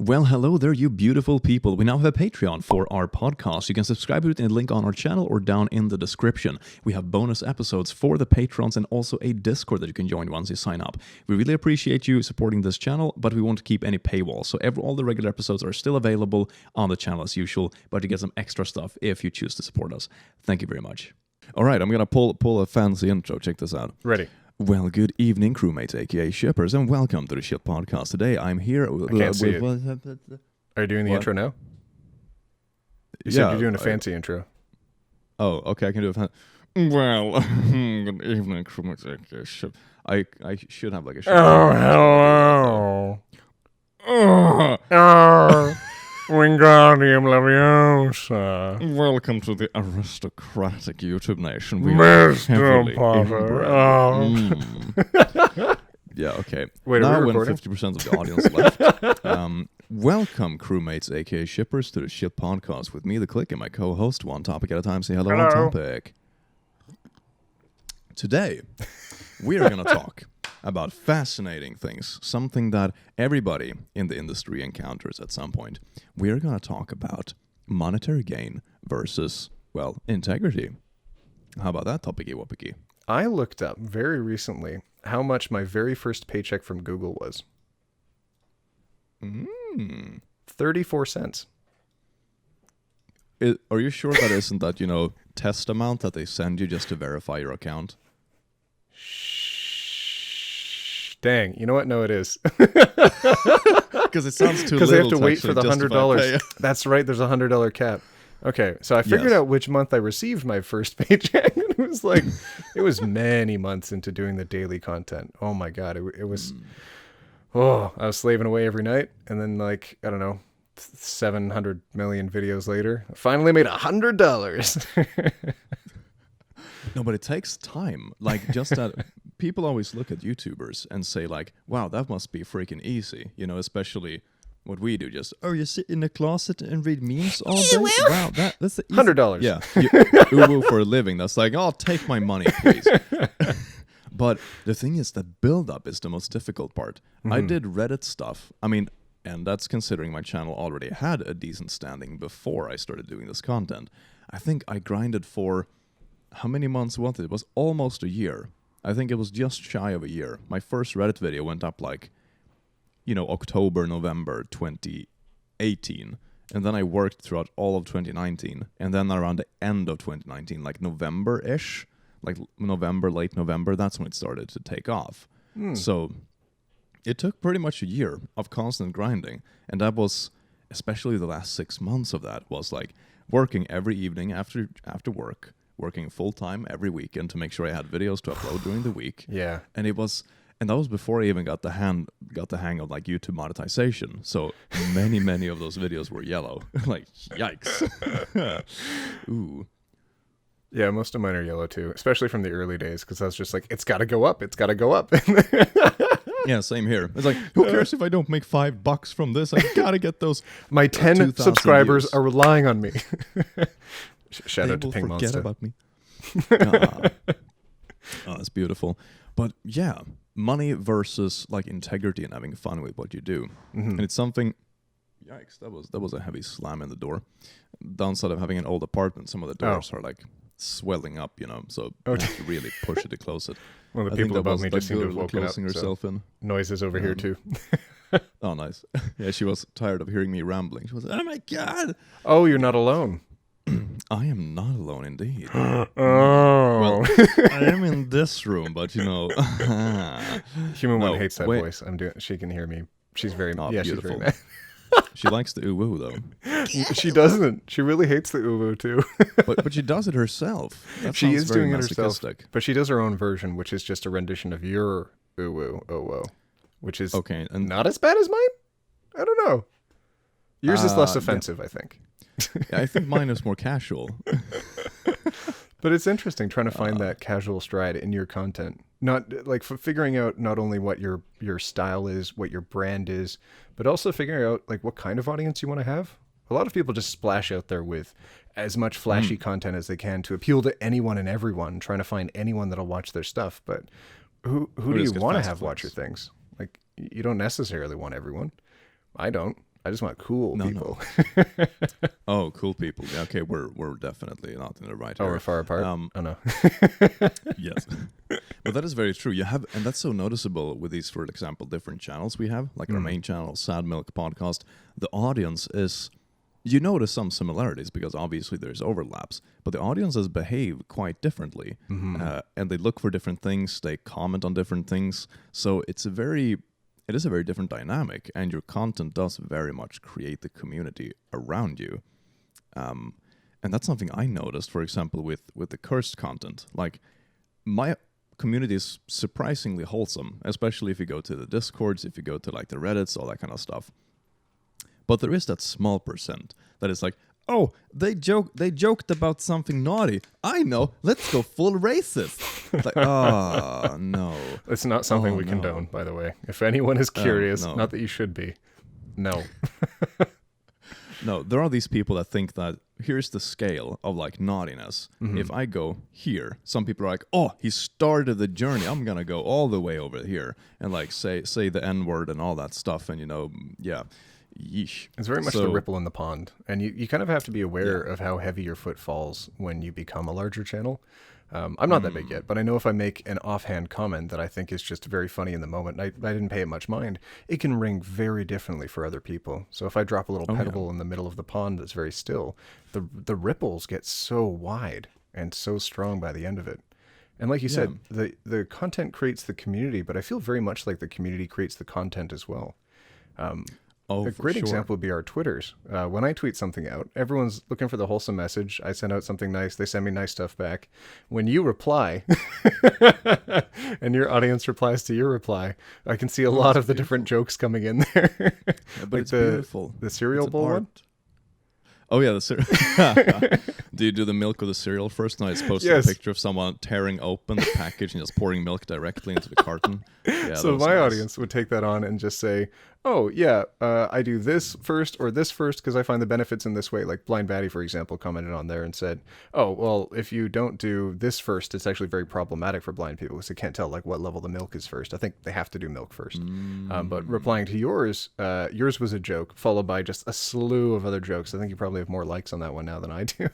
Well, hello there, you beautiful people. We now have a Patreon for our podcast. You can subscribe to it in the link on our channel or down in the description. We have bonus episodes for the patrons and also a Discord that you can join once you sign up. We really appreciate you supporting this channel, but we won't keep any paywalls. So all the regular episodes are still available on the channel as usual, but you get some extra stuff if you choose to support us. Thank you very much. All right, I'm going to pull a fancy intro. Check this out. Ready. Well, good evening, crewmates, aka shippers, and welcome to the Ship Podcast. Today, I'm here with... I can't see it. Are you doing the intro now? You said you're doing a fancy intro. Oh, okay, I can do a Well, good evening, crewmates, aka ship. I should have like a... Oh, hello. Wingardium Leviosa. Welcome to the aristocratic YouTube nation. We Mr. Potter. Yeah, okay. Wait, now are we when recording? 50% of the audience left, welcome, crewmates, aka shippers, to the Ship Podcast with me, The Click, and my co-host, one topic at a time. Say hello. On topic. Today, we are going to talk about fascinating things, something that everybody in the industry encounters at some point. We are going to talk about monetary gain versus, well, integrity. How about that, topicy whopicky? I looked up very recently how much my very first paycheck from Google was. 34 cents. Are you sure that isn't that, test amount that they send you just to verify your account? Dang, you know what? No, it is. Because it sounds too little. Because they have to wait for the $100. $100. That's right. There's a $100 cap. Okay, so I figured out which month I received my first paycheck. It was like, it was many months into doing the daily content. Oh my God, it was. Oh, I was slaving away every night, and then I don't know, 700 million videos later, I finally made $100. No, but it takes time. Just that people always look at YouTubers and say wow, that must be freaking easy. Especially what we do. Just, you sit in the closet and read memes all day? Wow, that's the easy. $100. Yeah, uwu for a living. That's take my money, please. But the thing is, the build-up is the most difficult part. I did Reddit stuff. And that's considering my channel already had a decent standing before I started doing this content. I think I grinded for... How many months was it? It was almost a year. I think it was just shy of a year. My first Reddit video went up October, November 2018. And then I worked throughout all of 2019. And then around the end of 2019, November-ish, November, late November, that's when it started to take off. So it took pretty much a year of constant grinding. And that was, especially the last 6 months of that, was working every evening after work, working full-time every weekend to make sure I had videos to upload during the week. Yeah. And that was before I even got the hang of YouTube monetization. So many of those videos were yellow. Yikes. Ooh. Yeah, most of mine are yellow too, especially from the early days, because I was just it's got to go up. It's got to go up. Yeah, same here. It's who cares if I don't make $5 from this? I got to get those. My 10 subscribers are relying on me. Shout out to Ping forget Monster. About me. Oh, that's beautiful. But yeah, money versus integrity and having fun with what you do. And it's something... Yikes, that was a heavy slam in the door. Downside of having an old apartment, some of the doors are swelling up, so you have to really push it to close it. Well, the people above me just seem to have woken up. Closing herself in. Noises over here too. Oh, nice. Yeah, she was tired of hearing me rambling. She was oh my God. Oh, you're not alone. I am not alone, indeed. Oh. Well, I am in this room, but Human One hates that voice. She can hear me. She's very beautiful. She's very mad. She likes the uwu though. She doesn't. She really hates the uwu too. but she does it herself. She is doing it herself. But she does her own version, which is just a rendition of your uwu, which is okay, and not as bad as mine. I don't know. Yours is less offensive, I think. Yeah, I think mine is more casual. But it's interesting trying to find that casual stride in your content. Not figuring out not only what your style is, what your brand is, but also figuring out what kind of audience you want to have. A lot of people just splash out there with as much flashy content as they can to appeal to anyone and everyone, trying to find anyone that'll watch their stuff. But who do you want to have watch your things? You don't necessarily want everyone. I don't. I just want cool No, people. Oh, cool people. Yeah, okay, we're definitely not in the right Oh, area. we're far apart. Oh no. Yes. But that is very true. You have, and that's so noticeable with these, for example, different channels we have, like our main channel, Sad Milk Podcast. The audience is, you notice some similarities because obviously there's overlaps, but the audiences behave quite differently, and they look for different things. They comment on different things. So it is a very different dynamic, and your content does very much create the community around you. And that's something I noticed, for example, with the cursed content. Like, my community is surprisingly wholesome, especially if you go to the Discords, if you go to like the Reddits, all that kind of stuff. But there is that small percent that is like, oh, they joked about something naughty. I know, let's go full racist. It's like, oh, no. It's not something we condone, by the way. If anyone is curious, no. not that you should be. No. No, there are these people that think that here's the scale of like naughtiness. If I go here, some people are like, oh, he started the journey. I'm going to go all the way over here and like say the N-word and all that stuff. And, yeah, yeesh. It's very much the ripple in the pond. And you kind of have to be aware of how heavy your foot falls when you become a larger channel. I'm not that big yet, but I know if I make an offhand comment that I think is just very funny in the moment, I didn't pay it much mind, it can ring very differently for other people. So if I drop a little pebble in the middle of the pond that's very still, the ripples get so wide and so strong by the end of it. And like you said, the content creates the community, but I feel very much like the community creates the content as well. A great example would be our Twitters. When I tweet something out, everyone's looking for the wholesome message. I send out something nice. They send me nice stuff back. When you reply, and your audience replies to your reply, I can see a lot of the different jokes coming in there. Yeah, but like it's beautiful. The cereal bowl one? Oh, yeah, the cereal. Do you do the milk or the cereal first? No, it's posted a picture of someone tearing open the package and just pouring milk directly into the carton. Yeah, so my audience would take that on and just say, oh, yeah, I do this first or this first because I find the benefits in this way. Like Blind Batty, for example, commented on there and said, oh, well, if you don't do this first, it's actually very problematic for blind people because they can't tell like what level the milk is first. I think they have to do milk first. But replying to yours, yours was a joke followed by just a slew of other jokes. I think you probably have more likes on that one now than I do.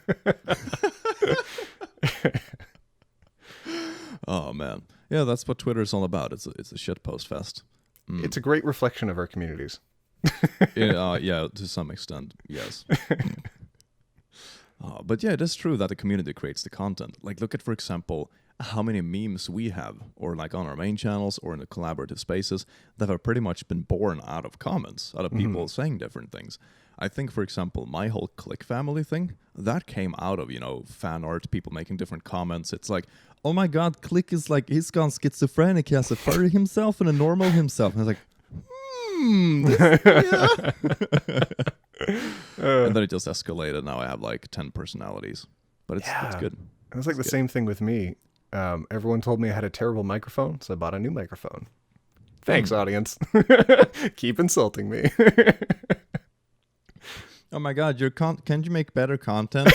Oh, man. Yeah, that's what Twitter is all about. It's a shitpost fest. It's a great reflection of our communities. Yeah, to some extent, yes. But yeah, it is true that the community creates the content. Like, look at, for example, how many memes we have, or like on our main channels or in the collaborative spaces, that have pretty much been born out of comments, out of people saying different things. I think, for example, my whole Click family thing, that came out of, fan art, people making different comments. It's like, oh my god, Click is like, he's gone schizophrenic, he has a furry himself and a normal himself. And I was like, and then it just escalated. Now I have like 10 personalities. But it's good. It was like the same thing with me. Everyone told me I had a terrible microphone, so I bought a new microphone. Thanks, audience. Keep insulting me. Oh my god, can you make better content?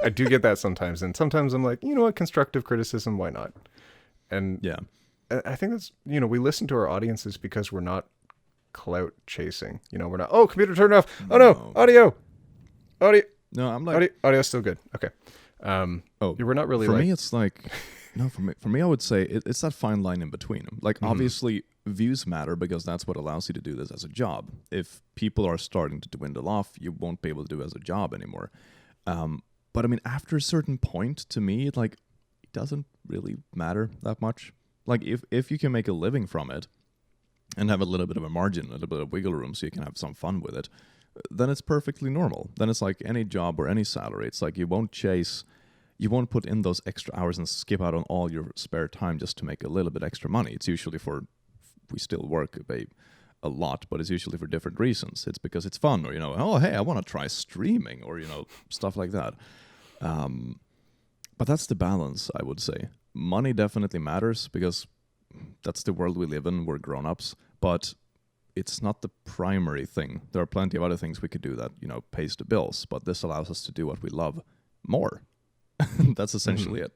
I do get that sometimes, and sometimes I'm like, you know what, constructive criticism, why not? And yeah, I think that's, we listen to our audiences because we're not clout chasing. We're not, oh, computer turned off. Oh no, audio. No, I'm like, audio's still good. Okay. We're not really for me, it's like, no, for me, I would say it's that fine line in between them. Like, obviously, views matter because that's what allows you to do this as a job. If people are starting to dwindle off, you won't be able to do it as a job anymore. But I mean, after a certain point, to me, it doesn't really matter that much. Like, if you can make a living from it and have a little bit of a margin, a little bit of wiggle room so you can have some fun with it, then it's perfectly normal. Then it's like any job or any salary. It's like you won't put in those extra hours and skip out on all your spare time just to make a little bit extra money. It's usually we still work a lot, but it's usually for different reasons. It's because it's fun, or, oh, hey, I want to try streaming, or, stuff like that. But that's the balance, I would say. Money definitely matters because that's the world we live in. We're grown-ups, but it's not the primary thing. There are plenty of other things we could do that, pays the bills, but this allows us to do what we love more. That's essentially it.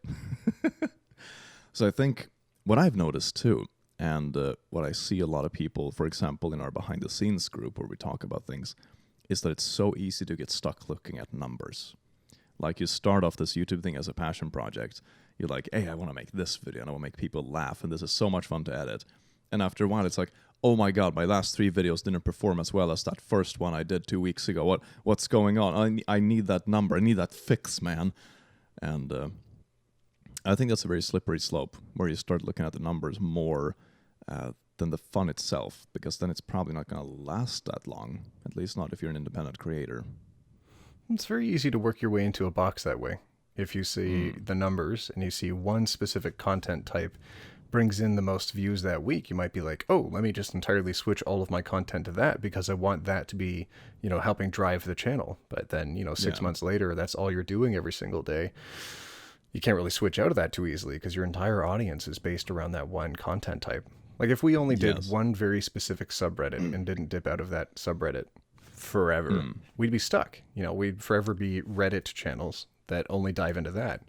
So I think what I've noticed too And what I see a lot of people, for example, in our behind the scenes group where we talk about things, is that it's so easy to get stuck looking at numbers. Like you start off this YouTube thing as a passion project. You're like, hey, I want to make this video and I want to make people laugh. And this is so much fun to edit. And after a while, it's like, oh my God, my last 3 videos didn't perform as well as that first one I did 2 weeks ago. What's going on? I need that number. I need that fix, man. And I think that's a very slippery slope where you start looking at the numbers more than the fun itself, because then it's probably not going to last that long, at least not if you're an independent creator. It's very easy to work your way into a box that way. If you see the numbers and you see one specific content type brings in the most views that week, you might be like, oh, let me just entirely switch all of my content to that because I want that to be, helping drive the channel. But then, 6 months later, that's all you're doing every single day. You can't really switch out of that too easily because your entire audience is based around that one content type. Like if we only did one very specific subreddit and didn't dip out of that subreddit forever, we'd be stuck. We'd forever be Reddit channels that only dive into that.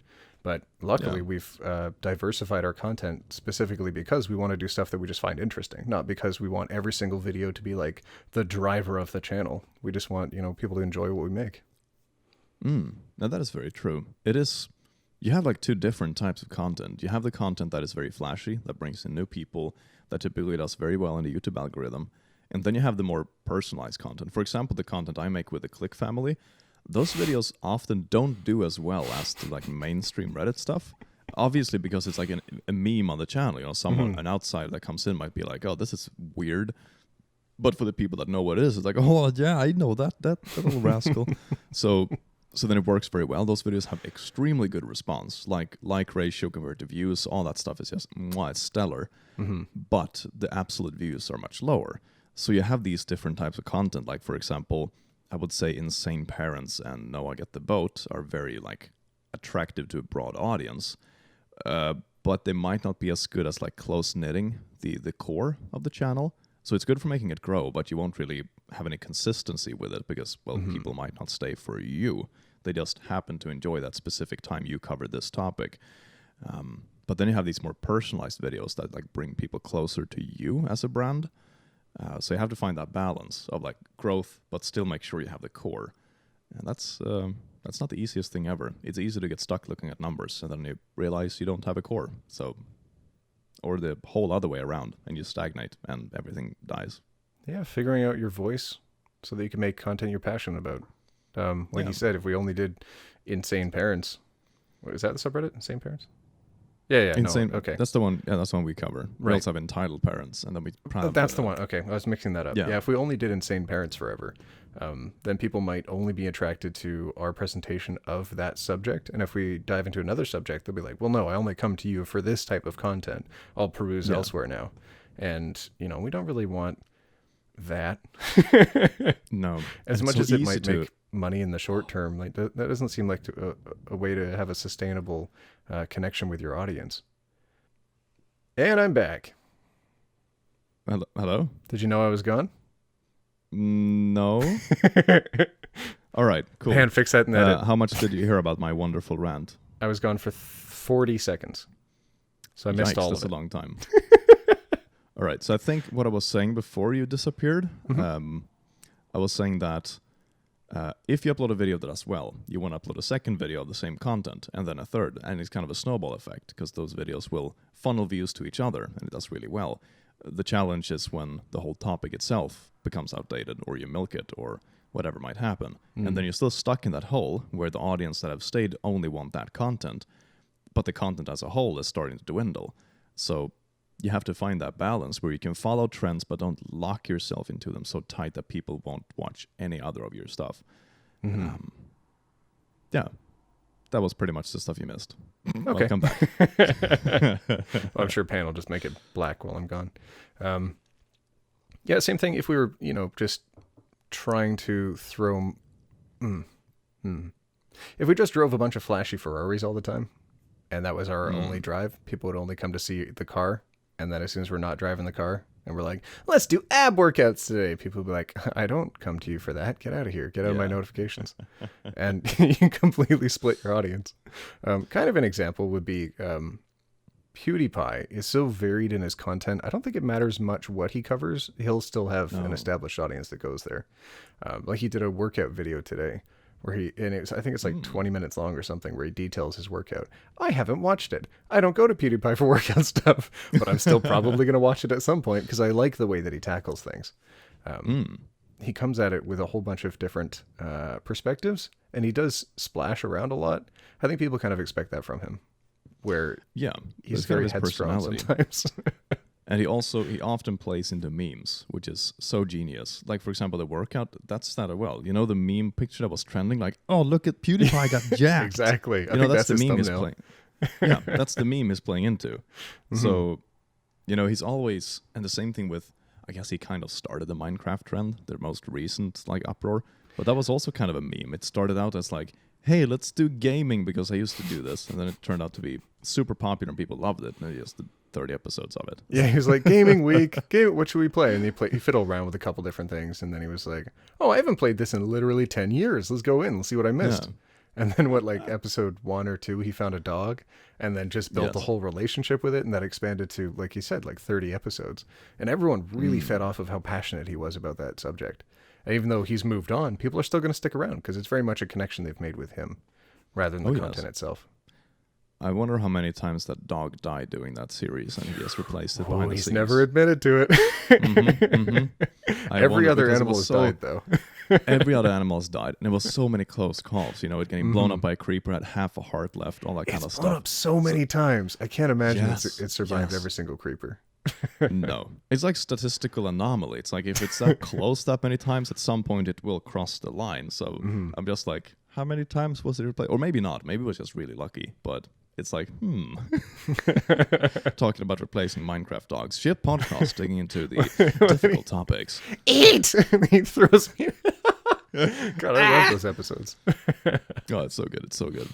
But luckily, we've diversified our content specifically because we want to do stuff that we just find interesting, not because we want every single video to be like the driver of the channel. We just want, people to enjoy what we make. Now that is very true. It is. You have like 2 different types of content. You have the content that is very flashy, that brings in new people, that typically does very well in the YouTube algorithm. And then you have the more personalized content. For example, the content I make with the Click family, those videos often don't do as well as the like mainstream Reddit stuff. Obviously, because it's like a meme on the channel. Someone, an outsider that comes in might be like, oh, this is weird. But for the people that know what it is, it's like, oh, yeah, I know that little rascal. So then it works very well. Those videos have extremely good response, like ratio compared to views. All that stuff is just, it's stellar. But the absolute views are much lower. So you have these different types of content. Like, for example, I would say Insane Parents and No, I Get the Boat are very like attractive to a broad audience. But they might not be as good as like Close Knitting, the core of the channel. So it's good for making it grow, but you won't really have any consistency with it because, people might not stay for you. They just happen to enjoy that specific time you covered this topic. But then you have these more personalized videos that like bring people closer to you as a brand. So you have to find that balance of like growth, but still make sure you have the core. And that's not the easiest thing ever. It's easy to get stuck looking at numbers, and then you realize you don't have a core. Or the whole other way around, and you stagnate, and everything dies. Yeah, figuring out your voice so that you can make content you're passionate about. Like you said, if we only did Insane Parents, is that the subreddit? Insane Parents? Yeah. Insane. No, okay. That's the one. Yeah, that's the one we cover. Right. We also have Entitled Parents, and then we. That's the one. Okay, I was mixing that up. Yeah, if we only did Insane Parents forever, then people might only be attracted to our presentation of that subject. And if we dive into another subject, they'll be like, "Well, no, I only come to you for this type of content. I'll peruse elsewhere now." And we don't really want that. No. As much as it might make money in the short term, like that doesn't seem like a way to have a sustainable connection with your audience. And I'm back. Hello? Did you know I was gone? No. All right, cool. And fix that in edit. How much did you hear about my wonderful rant? I was gone for 40 seconds. So I missed all of it. That's a long time. All right, so I think what I was saying before you disappeared, I was saying that if you upload a video that does well, you want to upload a second video of the same content, and then a third, and it's kind of a snowball effect, because those videos will funnel views to each other, and it does really well. The challenge is when the whole topic itself becomes outdated, or you milk it, or whatever might happen. And then you're still stuck in that hole where the audience that have stayed only want that content, but the content as a whole is starting to dwindle. So you have to find that balance where you can follow trends but don't lock yourself into them so tight that people won't watch any other of your stuff. Yeah, that was pretty much the stuff you missed. Okay. Welcome back. Well, I'm sure Pan will just make it black while I'm gone. Yeah, same thing if we were, just trying to throw... If we just drove a bunch of flashy Ferraris all the time, and that was our only drive, people would only come to see the car. And then as soon as we're not driving the car and we're like, let's do ab workouts today, people will be like, I don't come to you for that. Get out of here. Get out of my notifications. And you completely split your audience. Kind of an example would be PewDiePie is so varied in his content. I don't think it matters much what he covers. He'll still have an established audience that goes there. Like he did a workout video today where I think it's like 20 minutes long or something, where he details his workout. I haven't watched it. I don't go to PewDiePie for workout stuff, but I'm still probably going to watch it at some point because I like the way that he tackles things. He comes at it with a whole bunch of different perspectives, and he does splash around a lot. I think people kind of expect that from him, where he's very headstrong sometimes. And he often plays into memes, which is so genius. Like, for example, the workout, that's started well. You know, the meme picture that was trending, like, oh, look at PewDiePie got jacked. Exactly. I think that's the meme he's playing. Yeah, that's the meme he's playing into. So, you know, he's always, and the same thing with, I guess he kind of started the Minecraft trend, their most recent, like, uproar. But that was also kind of a meme. It started out as like, hey, let's do gaming because I used to do this. And then it turned out to be super popular and people loved it. And he just did 30 episodes of it. Yeah, he was like, gaming week, what should we play? And he fiddled around with a couple different things. And then he was like, oh, I haven't played this in literally 10 years. Let's go in. Let's see what I missed. Yeah. And then episode 1 or 2, he found a dog and then just built a whole relationship with it. And that expanded to, like you said, like 30 episodes. And everyone really fed off of how passionate he was about that subject. And even though he's moved on, people are still going to stick around because it's very much a connection they've made with him rather than the content itself. I wonder how many times that dog died doing that series and he just replaced it behind the scenes. He's never admitted to it. Every other animal has died, though. Every other animal has died. And it was so many close calls. You know, it getting blown up by a creeper, had half a heart left, all that kind of stuff. It's blown up so many times. I can't imagine it survived every single creeper. No. It's like statistical anomaly. It's like if it's that close that many times, at some point it will cross the line. So I'm just like, how many times was it replayed? Or maybe not. Maybe it was just really lucky. But it's like, talking about replacing Minecraft dogs. Shit podcast digging into the difficult topics. Eat! And he throws me. God, I love those episodes. Oh, it's so good. It's so good.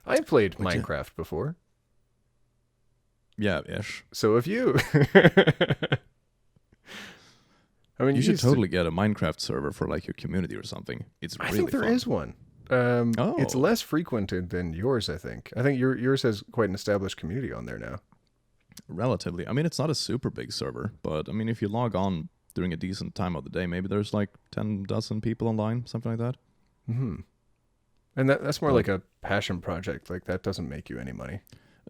I played Minecraft before. Yeah, ish. So have you. I mean, you should totally get a Minecraft server for like your community or something. It's really I think there fun. is one. It's less frequented than yours, I think. I think yours has quite an established community on there now. Relatively. I mean, it's not a super big server, but I mean, if you log on during a decent time of the day, maybe there's like 10 dozen people online, something like that. And that's more like a passion project. Like, that doesn't make you any money.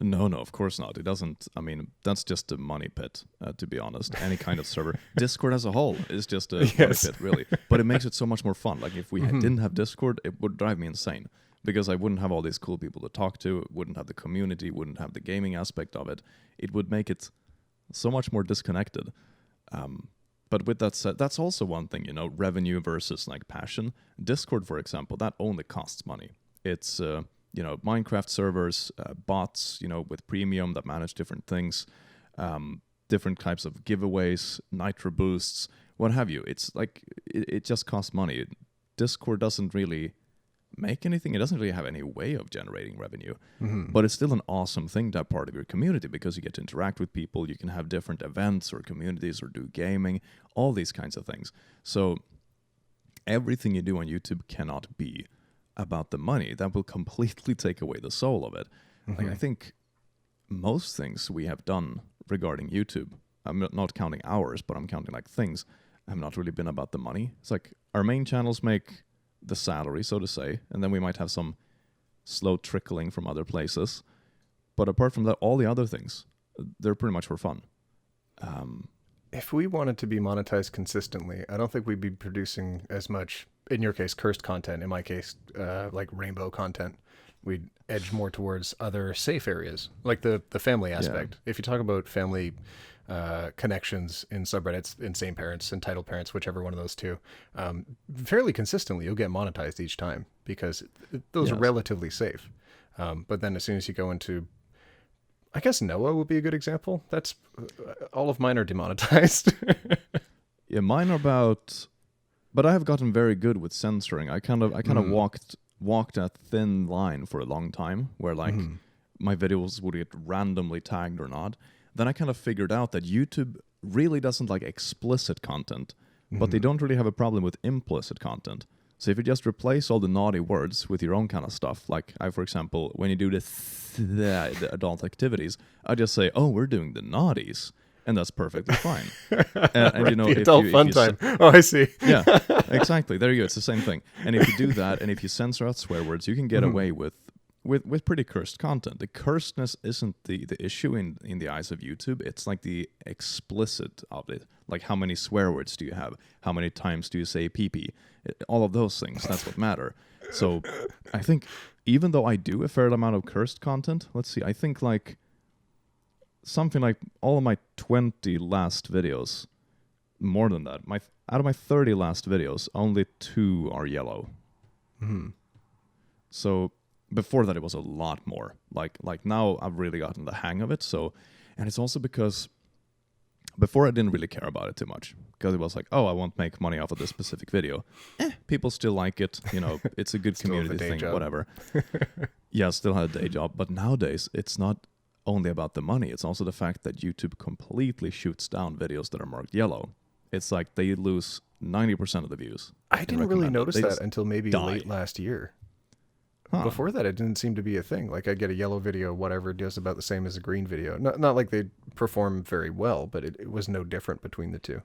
No, of course not. It doesn't. I mean, that's just a money pit, to be honest. Any kind of server. Discord as a whole is just a money pit, really. But it makes it so much more fun. Like, if we didn't have Discord, it would drive me insane. Because I wouldn't have all these cool people to talk to, wouldn't have the community, wouldn't have the gaming aspect of it. It would make it so much more disconnected. But with that said, that's also one thing, you know, revenue versus, like, passion. Discord, for example, that only costs money. It's... you know, Minecraft servers, bots, you know, with premium that manage different things, different types of giveaways, nitro boosts, what have you. It's like, it just costs money. Discord doesn't really make anything. It doesn't really have any way of generating revenue. But it's still an awesome thing to have part of your community because you get to interact with people. You can have different events or communities or do gaming, all these kinds of things. So everything you do on YouTube cannot be about the money. That will completely take away the soul of it. Like, I think most things we have done regarding YouTube, I'm not counting hours, but I'm counting like things, have not really been about the money. It's like our main channels make the salary, so to say, and then we might have some slow trickling from other places. But apart from that, all the other things, they're pretty much for fun. If we wanted to be monetized consistently, I don't think we'd be producing as much, in your case, cursed content. In my case, like rainbow content. We'd edge more towards other safe areas, like the family aspect. Yeah. If you talk about family connections in subreddits, insane parents, entitled parents, whichever one of those two, fairly consistently, you'll get monetized each time because those are relatively safe. But then as soon as you go into, I guess Noah would be a good example. That's all of mine are demonetized. Yeah, mine are about, but I have gotten very good with censoring. I kind of walked a thin line for a long time where like my videos would get randomly tagged or not. Then I kind of figured out that YouTube really doesn't like explicit content, but they don't really have a problem with implicit content. So if you just replace all the naughty words with your own kind of stuff, like I, for example, when you do the adult activities, I just say, "Oh, we're doing the naughties," and that's perfectly fine. And Right, you know, the adult fun time. Oh, I see. yeah, exactly. There you go. It's the same thing. And if you do that, and if you censor out swear words, you can get away with pretty cursed content. The cursedness isn't the issue in the eyes of YouTube. It's like the explicit of it. Like, how many swear words do you have? How many times do you say pee-pee? All of those things, that's what matter. So I think even though I do a fair amount of cursed content, let's see, I think like something like all of my 20 last videos, more than that, out of my 30 last videos, only 2 are yellow. So before that, it was a lot more. Like now, I've really gotten the hang of it. So, and it's also because before I didn't really care about it too much, because it was like, oh, I won't make money off of this specific video. People still like it. You know, it's a good community thing, job. whatever. Yeah, still had a day job. But nowadays, it's not only about the money. It's also the fact that YouTube completely shoots down videos that are marked yellow. It's like they lose 90% of the views. I didn't really notice that until maybe die. late last year. Huh. Before that, it didn't seem to be a thing. Like, I get a yellow video, whatever, just about the same as a green video. Not like they perform very well, but it was no different between the two.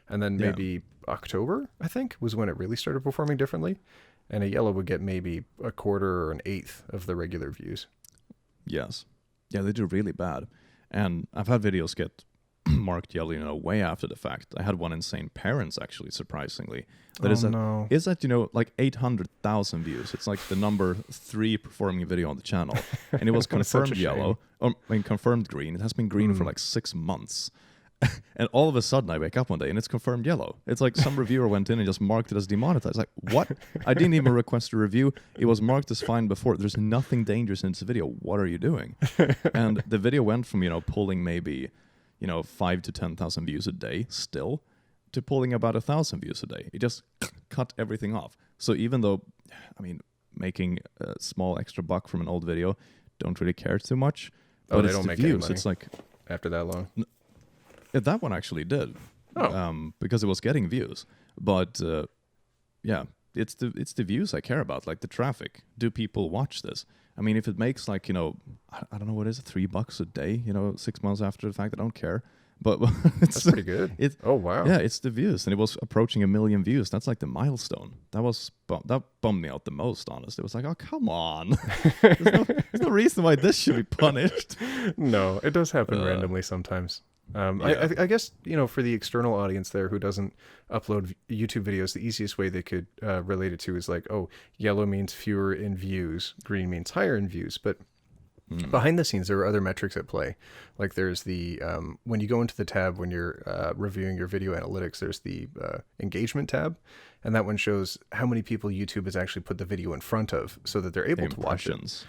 And then maybe October, I think, was when it really started performing differently. And a yellow would get maybe a quarter or an eighth of the regular views. Yes. Yeah, they do really bad. And I've had videos get marked yellow, you know, way after the fact. I had one Insane Parents, actually, surprisingly. That is at, you know, like 800,000 views. It's like the number 3 performing video on the channel. And it was confirmed yellow. Or, I mean, confirmed green. It has been green for like 6 months. And all of a sudden, I wake up one day and it's confirmed yellow. It's like some reviewer went in and just marked it as demonetized. Like, what? I didn't even request a review. It was marked as fine before. There's nothing dangerous in this video. What are you doing? And the video went from, you know, pulling maybe, you know, 5,000 to 10,000 views a day still to pulling about 1,000 views a day. It just cut everything off. So even though, I mean, making a small extra buck from an old video, don't really care too much. But they don't make views. any money it's like after that long. Yeah, that one actually did, because it was getting views. But yeah, it's the views I care about, like the traffic. Do people watch this? I mean, if it makes like, you know, I don't know what is it, $3 a day, you know, 6 months after the fact, I don't care. But That's pretty good. Oh wow. Yeah, it's the views, and it was approaching 1 million views. That's like the milestone. That bummed me out the most. Honestly, it was like, oh come on, there's no reason why this should be punished. No, it does happen randomly sometimes. I guess, you know, for the external audience there who doesn't upload YouTube videos, the easiest way they could relate it to is like, oh, yellow means fewer in views, green means higher in views. But behind the scenes, there are other metrics at play. Like there's the, when you go into the tab when you're reviewing your video analytics, there's the engagement tab. And that one shows how many people YouTube has actually put the video in front of so that they're able to watch it.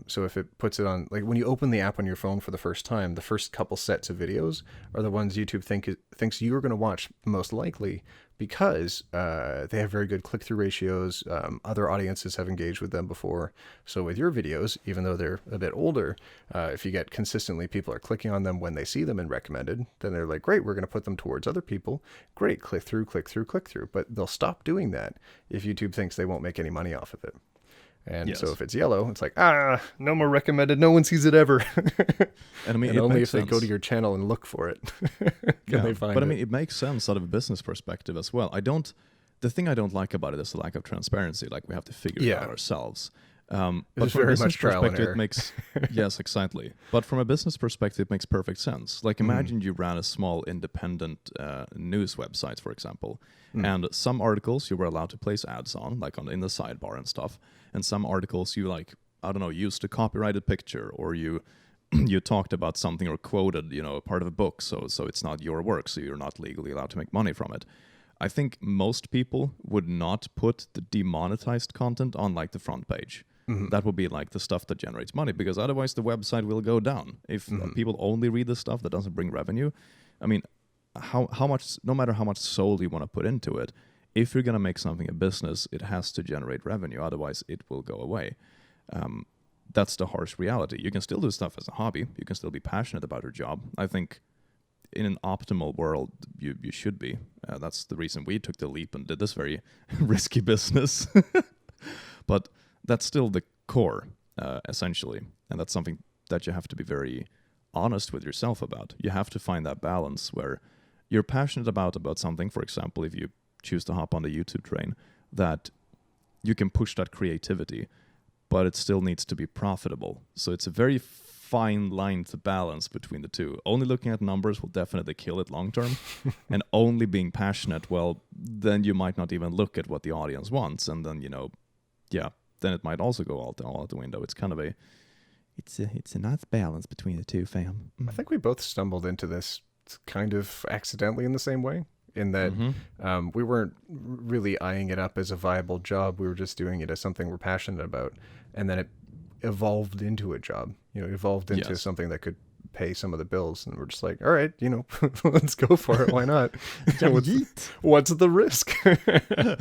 So if it puts it on, like when you open the app on your phone for the first time, the first couple sets of videos are the ones YouTube thinks you're going to watch most likely because they have very good click-through ratios. Other audiences have engaged with them before. So with your videos, even though they're a bit older, if you get consistently people are clicking on them when they see them in recommended, then they're like, great, we're going to put them towards other people. Great, click through. But they'll stop doing that if YouTube thinks they won't make any money off of it. And so if it's yellow, it's like, no more recommended. No one sees it ever. And I mean, and only if they go to your channel and look for it can they find it. But I mean, it makes sense out of a business perspective as well. The thing I don't like about it is the lack of transparency. Like we have to figure it out ourselves. But from a business perspective, it makes yes, exactly. But from a business perspective, it makes perfect sense. Like imagine you ran a small independent news website, for example, and some articles you were allowed to place ads on, like in the sidebar and stuff, and some articles you like, I don't know, used a copyrighted picture or you you talked about something or quoted, you know, a part of a book, so it's not your work, so you're not legally allowed to make money from it. I think most people would not put the demonetized content on like the front page. That would be like the stuff that generates money, because otherwise the website will go down. If people only read the stuff that doesn't bring revenue, I mean, how much, no matter how much soul you want to put into it, if you're going to make something a business, it has to generate revenue. Otherwise, it will go away. That's the harsh reality. You can still do stuff as a hobby. You can still be passionate about your job. I think in an optimal world, you should be. That's the reason we took the leap and did this very risky business. But that's still the core, essentially. And that's something that you have to be very honest with yourself about. You have to find that balance where you're passionate about something. For example, if you choose to hop on the YouTube train, that you can push that creativity, but it still needs to be profitable. So it's a very fine line to balance between the two. Only looking at numbers will definitely kill it long term. And only being passionate, well, then you might not even look at what the audience wants. And then, then it might also go all out the window. It's kind of it's a nice balance between the two, fam. I think we both stumbled into this kind of accidentally in the same way, in that we weren't really eyeing it up as a viable job. We were just doing it as something we're passionate about. And then it evolved into a job, evolved into something that could pay some of the bills. And we're just like, all right, let's go for it. Why not? What's the risk? I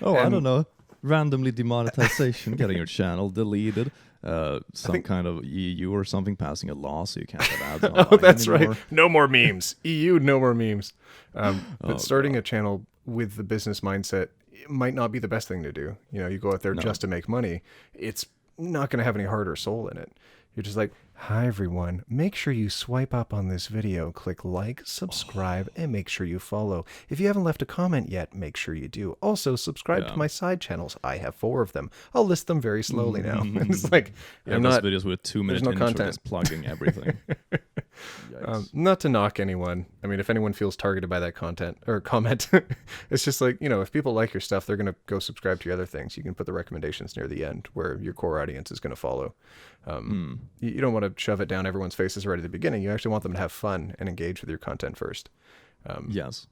don't know. Randomly demonetization, getting your channel deleted, kind of EU or something passing a law so you can't have ads online Oh, that's anymore. right. No more memes. EU, no more memes. But starting a channel with the business mindset might not be the best thing to do. You go out there just to make money. It's not going to have any heart or soul in it. You're just like, hi, everyone. Make sure you swipe up on this video, click like, subscribe, and make sure you follow. If you haven't left a comment yet, make sure you do. Also, subscribe to my side channels. I have 4 of them. I'll list them very slowly now. It's like, I'm not videos with 2-minute intro just plugging everything. Not to knock anyone. I mean, if anyone feels targeted by that content or comment, it's just like, if people like your stuff, they're going to go subscribe to your other things. You can put the recommendations near the end where your core audience is going to follow. You don't want to shove it down everyone's faces right at the beginning. You actually want them to have fun and engage with your content first. Yes.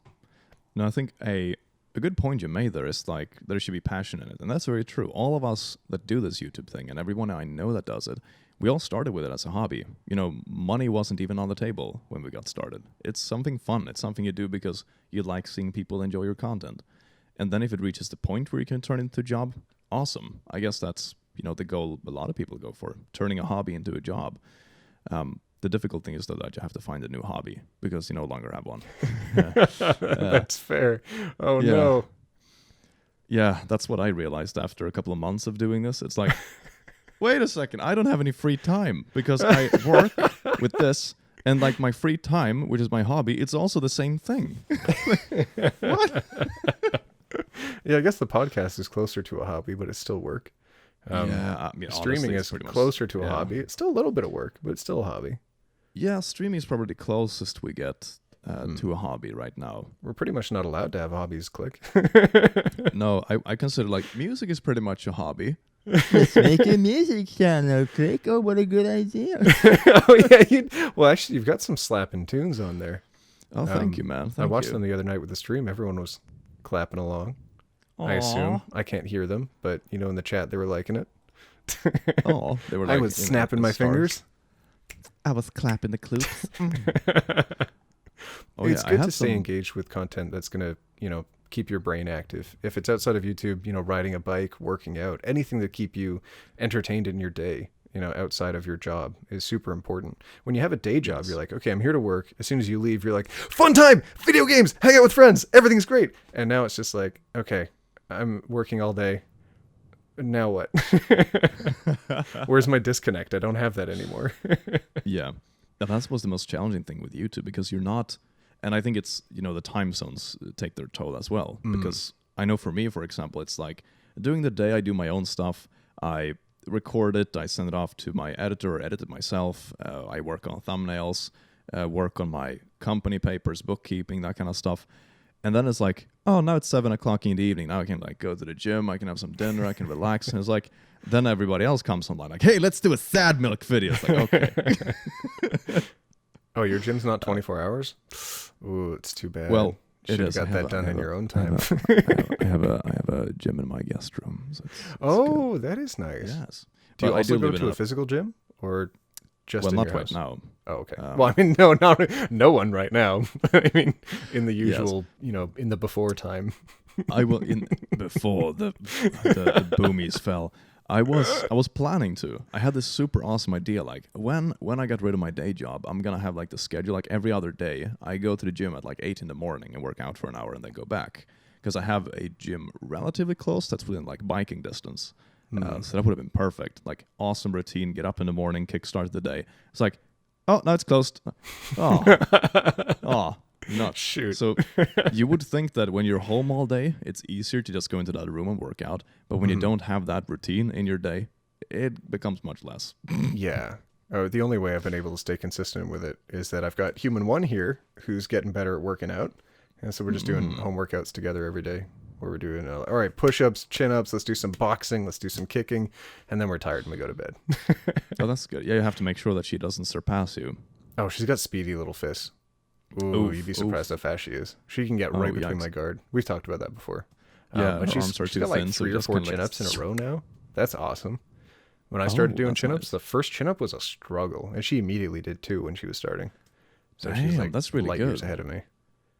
No, I think a good point you made there is like there should be passion in it. And that's very true. All of us that do this YouTube thing, and everyone I know that does it, we all started with it as a hobby. Money wasn't even on the table when we got started. It's something fun. It's something you do because you like seeing people enjoy your content. And then if it reaches the point where you can turn it into a job, awesome. I guess that's, the goal a lot of people go for, turning a hobby into a job. The difficult thing is that you have to find a new hobby because you no longer have one. That's fair. Oh, no. Yeah, that's what I realized after a couple of months of doing this. It's like, wait a second, I don't have any free time because I work with this, and like my free time, which is my hobby, it's also the same thing. What? Yeah, I guess the podcast is closer to a hobby, but it's still work. Streaming is closer to a hobby. It's still a little bit of work, but it's still a hobby. Yeah, streaming is probably the closest we get to a hobby right now. We're pretty much not allowed to have hobbies, Click. No, I consider like music is pretty much a hobby. Let's make a music channel, Click. Oh, what a good idea. Oh, yeah. Well, actually, you've got some slapping tunes on there. Oh, thank you, man. I watched them the other night with the stream. Everyone was clapping along. Aww. I assume. I can't hear them, but, in the chat, they were liking it. Oh, they were like, I was snapping my fingers. I was clapping the clues. It's good to stay engaged with content that's going to, keep your brain active. If it's outside of YouTube, riding a bike, working out, anything to keep you entertained in your day, outside of your job is super important. When you have a day job, You're like, okay, I'm here to work. As soon as you leave, you're like, fun time, video games, hang out with friends, everything's great. And now it's just like, okay, I'm working all day. Now what? Where's my disconnect? I don't have that anymore. Yeah. And that was the most challenging thing with YouTube because you're not, and I think it's, the time zones take their toll as well. Because I know for me, for example, it's like during the day I do my own stuff. I record it, I send it off to my editor, edit it myself. I work on thumbnails, work on my company papers, bookkeeping, that kind of stuff. And then it's like, oh, now it's 7 o'clock in the evening. Now I can like go to the gym. I can have some dinner. I can relax. And it's like, then everybody else comes online like, hey, let's do a sad milk video. It's like, okay. Oh, your gym's not 24 hours? Ooh, it's too bad. Well, should have got that done in your own time. I have a gym in my guest room. So that is nice. Yes. Do you also go to a physical gym or just in your house? Well, not right now. Oh, okay. Well, I mean, no one right now. I mean, in the usual, in the before time. I will before the boomies fell. I was planning to. I had this super awesome idea. Like when I got rid of my day job, I'm gonna have like the schedule. Like every other day, I go to the gym at like 8 in the morning and work out for an hour and then go back. Because I have a gym relatively close that's within like biking distance. So that would have been perfect. Like awesome routine. Get up in the morning, kickstart the day. It's like, oh, now it's closed. Oh, nuts. Shoot. So you would think that when you're home all day, it's easier to just go into that room and work out. But when you don't have that routine in your day, it becomes much less. Yeah. Oh, the only way I've been able to stay consistent with it is that I've got Human One here who's getting better at working out. And so we're just doing home workouts together every day where we're doing, all right, push-ups, chin-ups, let's do some boxing, let's do some kicking, and then we're tired and we go to bed. Oh, that's good. Yeah, you have to make sure that she doesn't surpass you. Oh, she's got speedy little fists. Ooh, you'd be surprised how fast she is. She can get right between my guard. We've talked about that before. Yeah, but her arms are she's too got like thin, so 3 or just 4 kinda like chin-ups in a row now. That's awesome. When I started doing that's chin-ups, nice. the first chin-up was a struggle, and she immediately did too when she was starting. So she's Damn, like that's really light good. years ahead of me.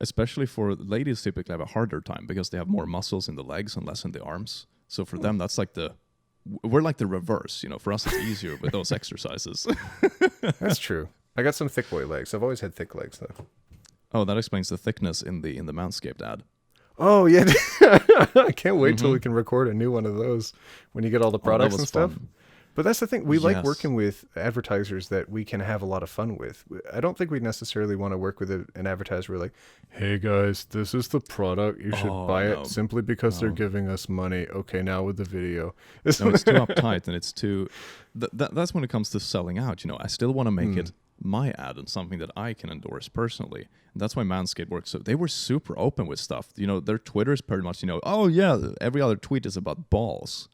Especially for ladies, typically have a harder time because they have more muscles in the legs and less in the arms. So for them, that's like we're like the reverse. For us, it's easier with those exercises. That's true. I got some thick boy legs. I've always had thick legs though. Oh, that explains the thickness in the Manscaped ad. Oh yeah, I can't wait till we can record a new one of those when you get all the products and stuff. Fun. But that's the thing. We like Yes. working with advertisers that we can have a lot of fun with. I don't think we necessarily want to work with an advertiser where like, hey guys, this is the product. You should buy no. it simply because they're giving us money. Okay, now with the video. No, it's too uptight and it's too... that's when it comes to selling out. I still want to make it my ad and something that I can endorse personally. And that's why Manscaped works. So they were super open with stuff. Their Twitter's pretty much, oh yeah, every other tweet is about balls.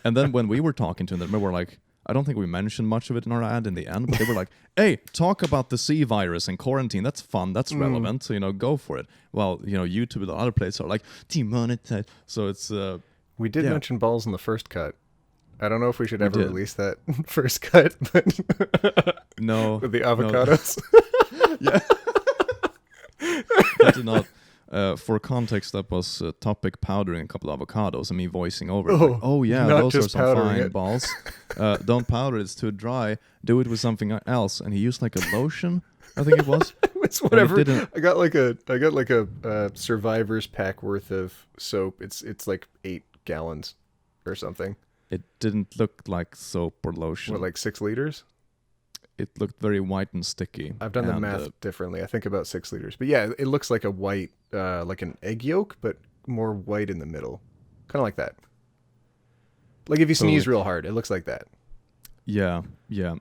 And then when we were talking to them, we were like, I don't think we mentioned much of it in our ad in the end, but they were like, hey, talk about the C virus and quarantine. That's fun. That's relevant. So, go for it. Well, YouTube and the other places are like, demonetized. So it's... we did mention balls in the first cut. I don't know if we should ever did. release that first cut, but no. with the avocados. Yeah. That did not... for context, that was Topic powdering a couple of avocados and me voicing over it. Not Those are just some powdering fine it. balls. Don't powder it, it's too dry. Do it with something else. And he used like a lotion, I think it was. It's whatever. didn't- I got like a Survivor's pack worth of soap. It's like 8 gallons or something. It didn't look like soap or lotion. What, like 6 liters? It looked very white and sticky. I've done the And, math differently. I think about 6 liters. But yeah, it looks like a white, like an egg yolk, but more white in the middle. Kind of like that. Like if you sneeze real hard, it looks like that. Yeah.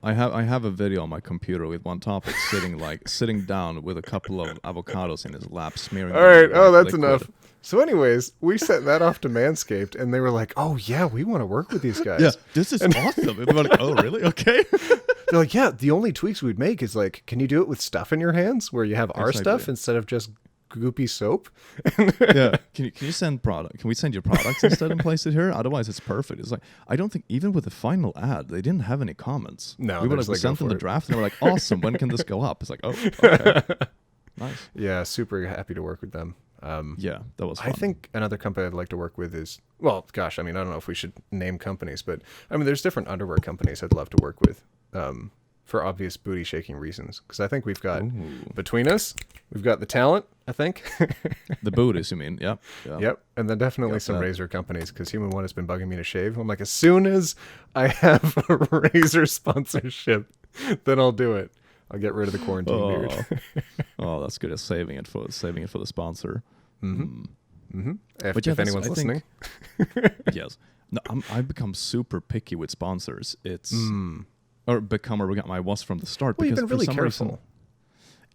I have a video on my computer with one topic sitting down with a couple of avocados in his lap, smearing. All right. them Oh, with that's liquid. enough. So anyways, we sent that off to Manscaped, and they were like, oh, yeah, we want to work with these guys. Yeah, this is awesome. And we're like, oh, really? Okay. They're like, yeah, the only tweaks we'd make is like, can you do it with stuff in your hands where you have our Exactly. stuff instead of just goopy soap? Yeah. Can you send product? Can we send you products instead and place it here? Otherwise, it's perfect. It's like, I don't think even with the final ad, they didn't have any comments. No, we they're were just like, we like, go sent them for the it. draft and they were like, awesome. When can this go up? It's like, oh, okay. Nice. Yeah, super happy to work with them. Yeah, that was fun. I think another company I'd like to work with is, well, gosh, I mean, I don't know if we should name companies, but I mean, there's different underwear companies I'd love to work with for obvious booty shaking reasons. Because I think we've got, between us, we've got the talent, I think. The booties, you mean? Yep. Yep. And then definitely Got some that. razor companies, because Human One has been bugging me to shave. I'm like, as soon as I have a razor sponsorship, then I'll do it. I'll get rid of the quarantine beard. Oh, that's good. Saving it for the sponsor. If, But yeah, if anyone's I think- listening. Yes. No, I've become super picky with sponsors. It's or become I was from the start. Well, you've because been really for some careful. reason-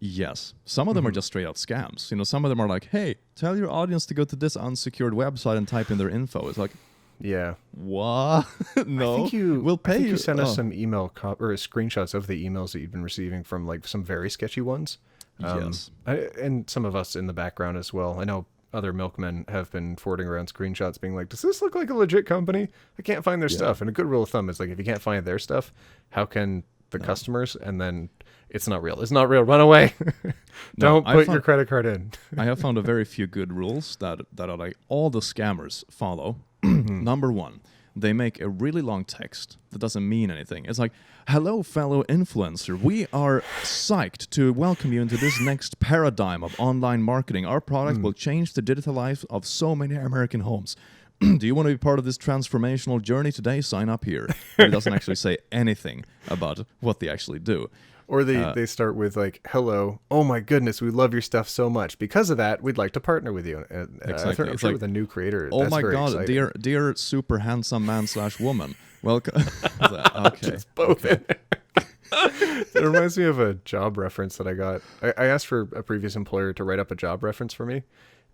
yes, some of them are just straight out scams. Some of them are like, "Hey, tell your audience to go to this unsecured website and type in their info." It's like, Yeah. what? No, I think we'll pay I think you. you sent us Oh. some email or screenshots of the emails that you've been receiving from like some very sketchy ones. Yes. And some of us in the background as well. I know other milkmen have been forwarding around screenshots being like, does this look like a legit company? I can't find their stuff. And a good rule of thumb is like, if you can't find their stuff, how can the customers? And then it's not real. It's not real. Run away. Don't I put found- your credit card in. I have found a very few good rules that are like all the scammers follow. Number one, they make a really long text that doesn't mean anything. It's like, hello, fellow influencer. We are psyched to welcome you into this next paradigm of online marketing. Our product will change the digital life of so many American homes. Do you want to be part of this transformational journey today? Sign up here. But it doesn't actually say anything about what they actually do. Or they start with like, hello, oh my goodness, we love your stuff so much. Because of that, we'd like to partner with you. Exactly. I'm It's sure like, with a new creator. Oh that's my very God, exciting. dear super handsome man / woman. Welcome. Okay. Just both in there. It reminds me of a job reference that I got. I asked for a previous employer to write up a job reference for me.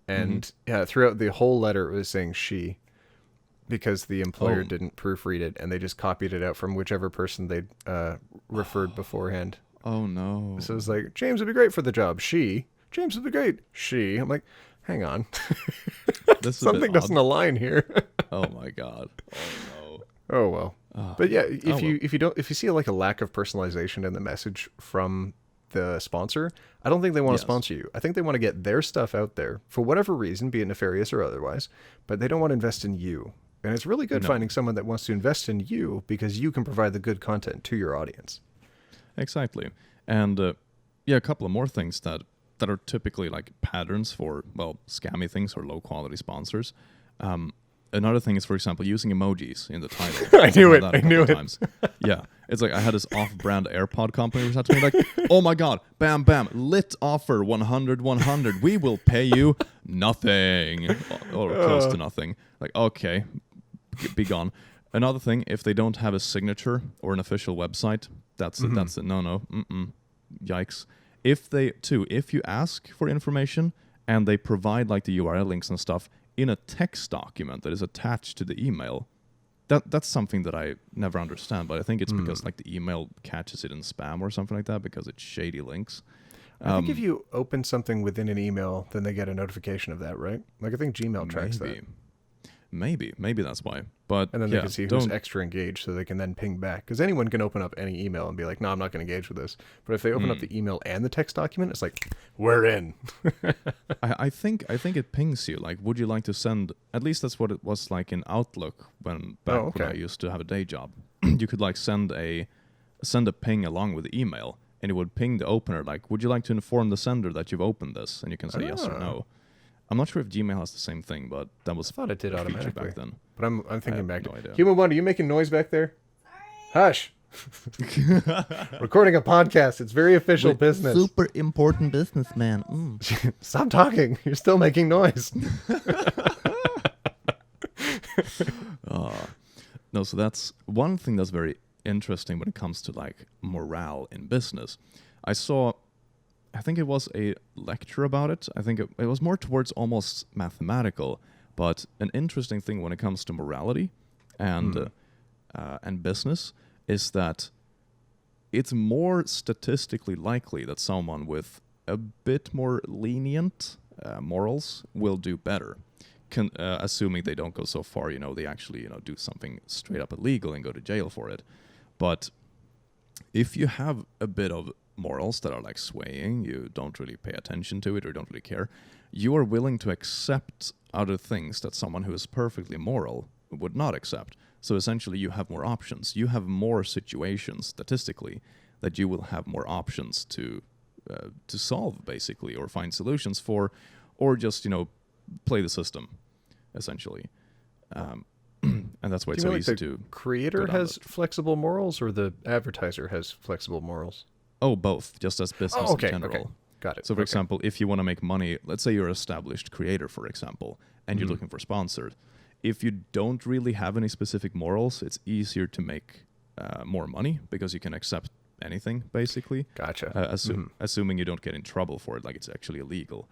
And throughout the whole letter, it was saying she, because the employer didn't proofread it, and they just copied it out from whichever person they'd referred beforehand. Oh no. So it's like, James would be great for the job. She. James would be great. She. I'm like, hang on. This is a Something bit doesn't odd. align here. Oh my God. Oh Oh well. But yeah, if well. you see like a lack of personalization in the message from the sponsor, I don't think they want to Yes. sponsor you. I think they want to get their stuff out there for whatever reason, be it nefarious or otherwise, but they don't want to invest in you. And it's really good finding someone that wants to invest in you because you can provide the good content to your audience. Exactly. And a couple of more things that are typically like patterns for, well, scammy things or low quality sponsors. Another thing is, for example, using emojis in the title. I knew I've it. had that a I knew couple it. times. Yeah. It's like I had this off-brand AirPod company reach out to me like, oh my God, bam, bam, lit offer 100, 100. We will pay you nothing or close to nothing. Like, okay, be gone. Another thing, if they don't have a signature or an official website, that's a no-no. Yikes. If you ask for information and they provide like the URL links and stuff in a text document that is attached to the email, that's something that I never understand, but I think it's because like the email catches it in spam or something like that because it's shady links. I think if you open something within an email, then they get a notification of that, right? Like I think Gmail tracks that. Maybe that's why. But And then they can see who's don't- extra engaged so they can then ping back. Because anyone can open up any email and be like, no, I'm not going to engage with this. But if they open up the email and the text document, it's like, we're in. I think it pings you. Like, would you like to send? At least that's what it was like in Outlook when I used to have a day job. You could like send a ping along with the email, and it would ping the opener like, would you like to inform the sender that you've opened this? And you can say yes or no. I'm not sure if Gmail has the same thing, but that was I thought it did a feature automatically. back then. But I'm thinking have back. no idea. Human One, are you making noise back there? Hush. Recording a podcast. It's very official business. Super important businessman. Stop talking. You're still making noise. No, so that's one thing that's very interesting when it comes to like morale in business. I think it was a lecture about it. I think it was more towards almost mathematical, but an interesting thing when it comes to morality and business is that it's more statistically likely that someone with a bit more lenient morals will do better. Assuming they don't go so far, they actually, do something straight up illegal and go to jail for it. But if you have a bit of morals that are like swaying, you don't really pay attention to it or don't really care, you are willing to accept other things that someone who is perfectly moral would not accept. So essentially you have more options. You have more situations statistically that you will have more options to solve basically, or find solutions for, or just, play the system essentially. And that's why it's so easy the to creator go down has flexible morals or the advertiser has flexible morals? Oh, both, just as business in general. Okay. Got it. So, for example, if you want to make money, let's say you're an established creator, for example, and you're looking for sponsors. If you don't really have any specific morals, it's easier to make more money because you can accept anything, basically. Gotcha. Assuming you don't get in trouble for it, like it's actually illegal.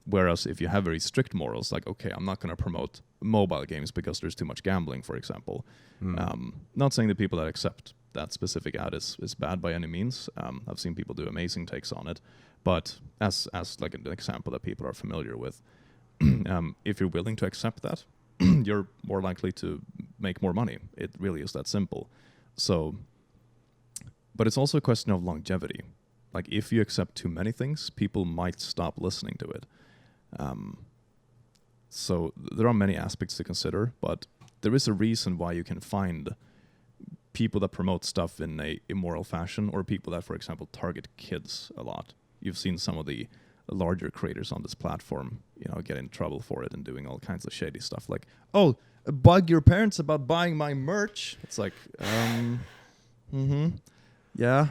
Whereas if you have very strict morals, like, okay, I'm not going to promote mobile games because there's too much gambling, for example. Not saying that people that accept that specific ad is bad by any means. I've seen people do amazing takes on it. But as like an example that people are familiar with, if you're willing to accept that, you're more likely to make more money. It really is that simple. So, but it's also a question of longevity. Like, if you accept too many things, people might stop listening to it. So there are many aspects to consider, but there is a reason why you can find people that promote stuff in a immoral fashion, or people that, for example, target kids a lot. You've seen some of the larger creators on this platform, get in trouble for it and doing all kinds of shady stuff, like, oh, bug your parents about buying my merch. It's like, yeah,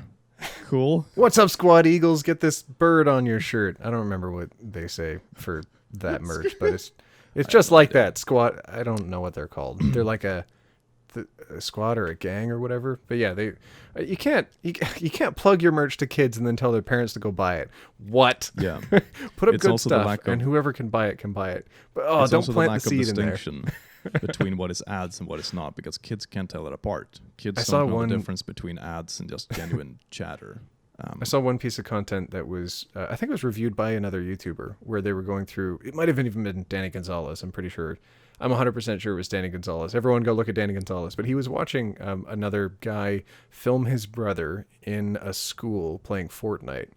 cool. What's up, Squad Eagles? Get this bird on your shirt. I don't remember what they say for that merch, but it's just like that. Squad. I don't know what they're called. They're like a squad or a gang or whatever. But yeah, you can't plug your merch to kids and then tell their parents to go buy it. What? Yeah. Put up good stuff, and whoever can buy it can buy it. But don't plant the seed in there. Between what is ads and what is not, because kids can't tell it apart. Kids don't know the difference between ads and just genuine chatter. I saw one piece of content that was, I think it was reviewed by another YouTuber, where they were going through, it might have even been Danny Gonzalez, I'm pretty sure. I'm 100% sure it was Danny Gonzalez. Everyone go look at Danny Gonzalez. But he was watching another guy film his brother in a school playing Fortnite.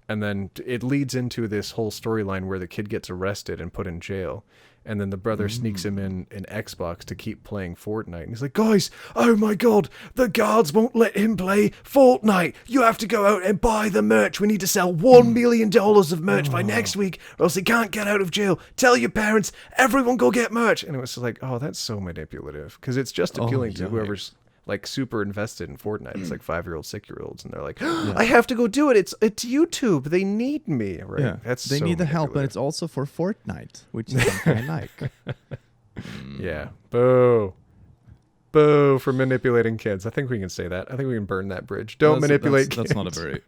And then it leads into this whole storyline where the kid gets arrested and put in jail. And then the brother sneaks him in an Xbox to keep playing Fortnite. And he's like, guys, oh my God, the guards won't let him play Fortnite. You have to go out and buy the merch. We need to sell $1 million of merch by next week, or else he can't get out of jail. Tell your parents, everyone go get merch. And it was like, oh, that's so manipulative. Because it's just appealing to whoever's like super invested in Fortnite. It's like 5-year-olds, 6-year-olds, and they're like, I have to go do it. It's YouTube. They need me, right? Yeah, they need the help, and it's also for Fortnite, which is something I like. Yeah, boo for manipulating kids. I think we can say that. I think we can burn that bridge. Don't manipulate kids. That's not a very.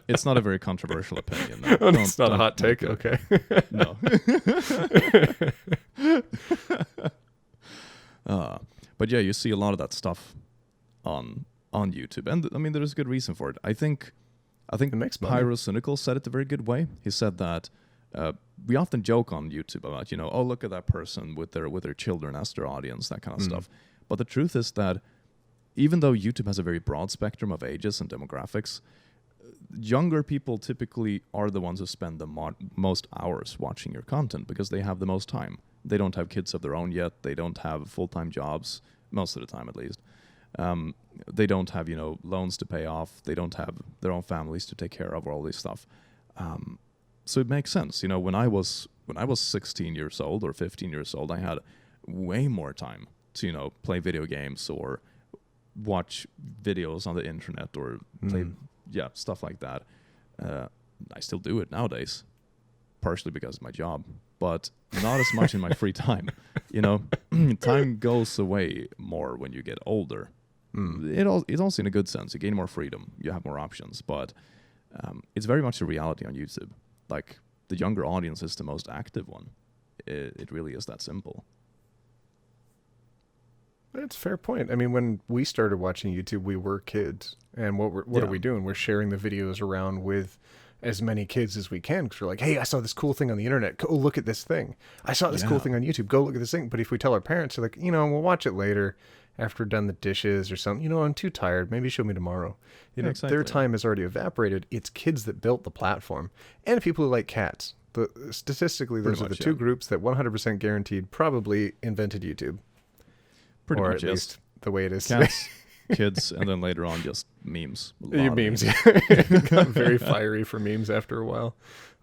It's not a very controversial opinion. No. It's not a hot take. Okay. No. But yeah, you see a lot of that stuff on YouTube, and I mean there's a good reason for it. I think Pyrocynical said it a very good way. He said that we often joke on YouTube about, oh, look at that person with their children as their audience, that kind of stuff. But the truth is that even though YouTube has a very broad spectrum of ages and demographics, younger people typically are the ones who spend the most hours watching your content because they have the most time. They don't have kids of their own yet. They don't have full-time jobs, most of the time at least. They don't have, loans to pay off. They don't have their own families to take care of, or all this stuff. So it makes sense. When I was 16 years old or 15 years old, I had way more time to, play video games or watch videos on the internet or play, stuff like that. I still do it nowadays, partially because of my job, but not as much in my free time. Time goes away more when you get older. It's also in a good sense. You gain more freedom. You have more options, but it's very much a reality on YouTube. Like, the younger audience is the most active one. It really is that simple. That's a fair point. I mean, when we started watching YouTube, we were kids. And what are we doing? We're sharing the videos around with as many kids as we can, because we're like, hey, I saw this cool thing on the internet. Go look at this thing. I saw this cool thing on YouTube. Go look at this thing. But if we tell our parents, they're like, we'll watch it later after we're done the dishes or something. I'm too tired. Maybe show me tomorrow. Exactly. Their time has already evaporated. It's kids that built the platform and people who like cats. Statistically, those are the two groups that 100% guaranteed probably invented YouTube. Pretty or much, at least the way it is cats, kids, and then later on just memes. Memes, yeah. Got very fiery for memes after a while.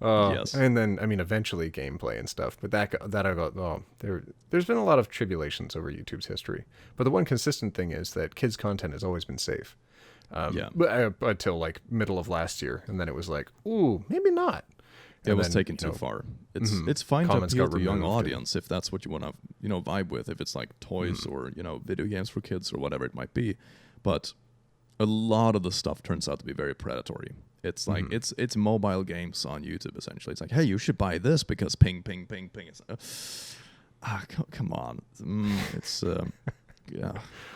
Yes. And then, eventually gameplay and stuff. But there's been a lot of tribulations over YouTube's history. But the one consistent thing is that kids' content has always been safe. Until like middle of last year. And then it was like, ooh, maybe not. It was taken too far. It's fine to appeal to a young audience if that's what you want to, vibe with. If it's like toys or, video games for kids or whatever it might be. But a lot of the stuff turns out to be very predatory. It's like, it's mobile games on YouTube, essentially. It's like, hey, you should buy this because ping, ping, ping, ping. It's, come on. Yeah.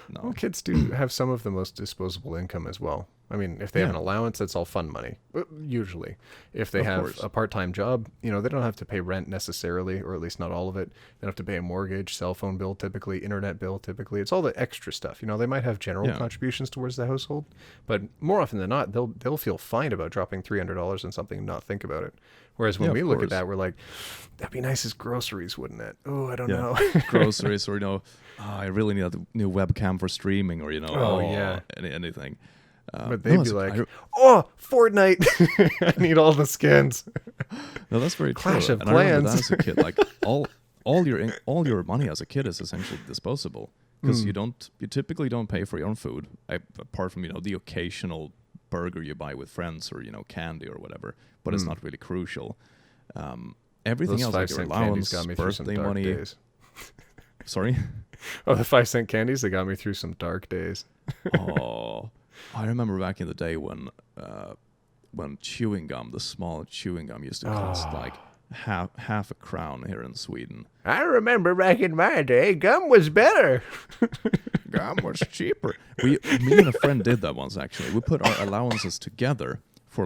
No. Well, kids do have some of the most disposable income as well. I mean, if they have Yeah. an allowance, that's all fun money. Usually, if they Of have course. a part-time job, they don't have to pay rent necessarily, or at least not all of it. They don't have to pay a mortgage, cell phone bill, typically, internet bill, typically. It's all the extra stuff. They might have general Yeah. contributions towards the household, but more often than not, they'll feel fine about dropping $300 on something and not think about it. Whereas when Yeah, we of look course. at that, we're like, that'd be nice as groceries, wouldn't it? Oh, I don't know. Groceries, or I really need a new webcam for streaming, or yeah. anything. But they'd no, be it's- like, I- oh, Fortnite. I need all the skins. no, that's very Clash true. of And I remember Clans. that as a kid, like all your money as a kid is essentially disposable, because you typically don't pay for your own food, apart from the occasional burger you buy with friends, or candy or whatever. But it's not really crucial. Everything Those else, like your 5-cent candies allowance, got me through some birthday dark money. days. Sorry. Oh, the 5-cent candies, they got me through some dark days. Oh, I remember back in the day when chewing gum, the small chewing gum, used to cost like half a crown here in Sweden. I remember back in my day, gum was better. Gum was cheaper. Me and a friend did that once, actually. We put our allowances together for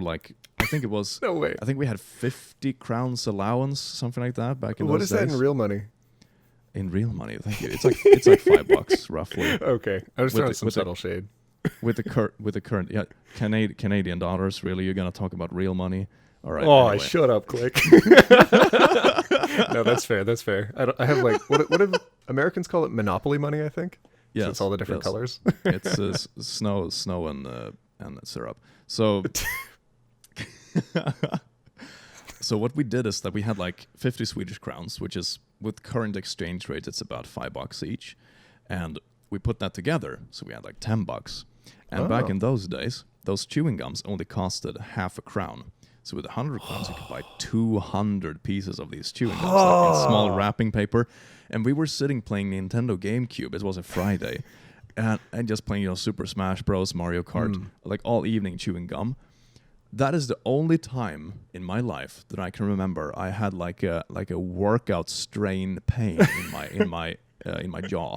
I think it was. No way. I think we had 50 crowns allowance, something like that, back in What those is days. that in real money? In real money, thank you. It's like $5 roughly. Okay, I was With throwing the- some with the- subtle shade. With the current Canadian dollars, really? You're gonna talk about real money? All right. Oh, anyway. shut up, Click. No, that's fair. That's fair. I have what do Americans call it? Monopoly money, I think. So Yes, it's all the different yes. colors. It's snow and syrup. So so what we did is that we had like 50 Swedish crowns, which is, with current exchange rate, it's about $5 each, and we put that together, so we had like $10. And back Oh. in those days, those chewing gums only costed half a crown. So with 100 crowns, you could buy 200 pieces of these chewing gums, like in small wrapping paper. And we were sitting playing Nintendo GameCube. It was a Friday, and just playing Super Smash Bros, Mario Kart, like all evening chewing gum. That is the only time in my life that I can remember I had like a workout strain pain in my jaw.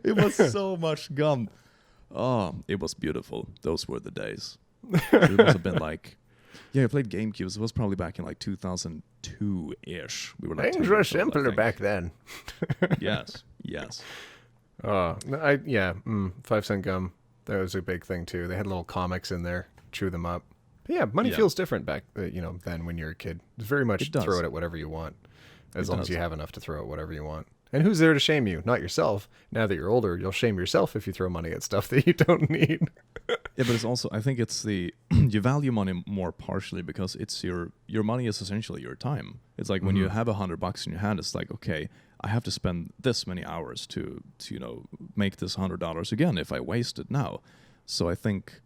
It was so much gum. Oh, it was beautiful. Those were the days. It must have been like, I played GameCube. It was probably back in like 2002-ish. We were like 10 Things were years old, I simpler think. back then. Yes. 5-cent gum. That was a big thing too. They had little comics in there. Chew them up. But yeah, money Yeah. feels different back, than when you're a kid. It's very much It does. throw it at whatever you want, as It long as does. you have enough to throw at whatever you want. And who's there to shame you? Not yourself. Now that you're older, you'll shame yourself if you throw money at stuff that you don't need. Yeah, but it's also, I think it's you value money more partially because it's your money is essentially your time. It's like when you have $100 in your hand, it's like, okay, I have to spend this many hours to make this $100 again if I waste it now. So I think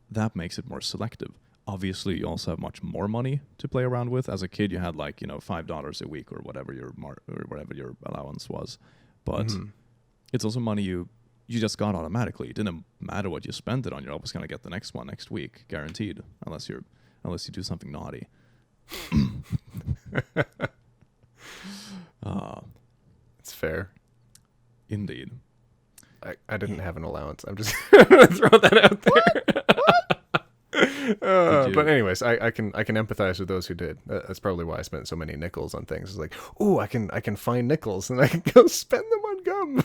that makes it more selective. Obviously, you also have much more money to play around with. As a kid, you had like $5 a week or whatever your allowance was, but it's also money you just got automatically. It didn't matter what you spent it on. You're always gonna get the next one next week, guaranteed, unless you do something naughty. It's fair. Indeed. I didn't have an allowance. I'm just gonna throw that out there. But anyways, I can empathize with those who did. That's probably why I spent so many nickels on things. It's like, oh, I can find nickels and I can go spend them on gum.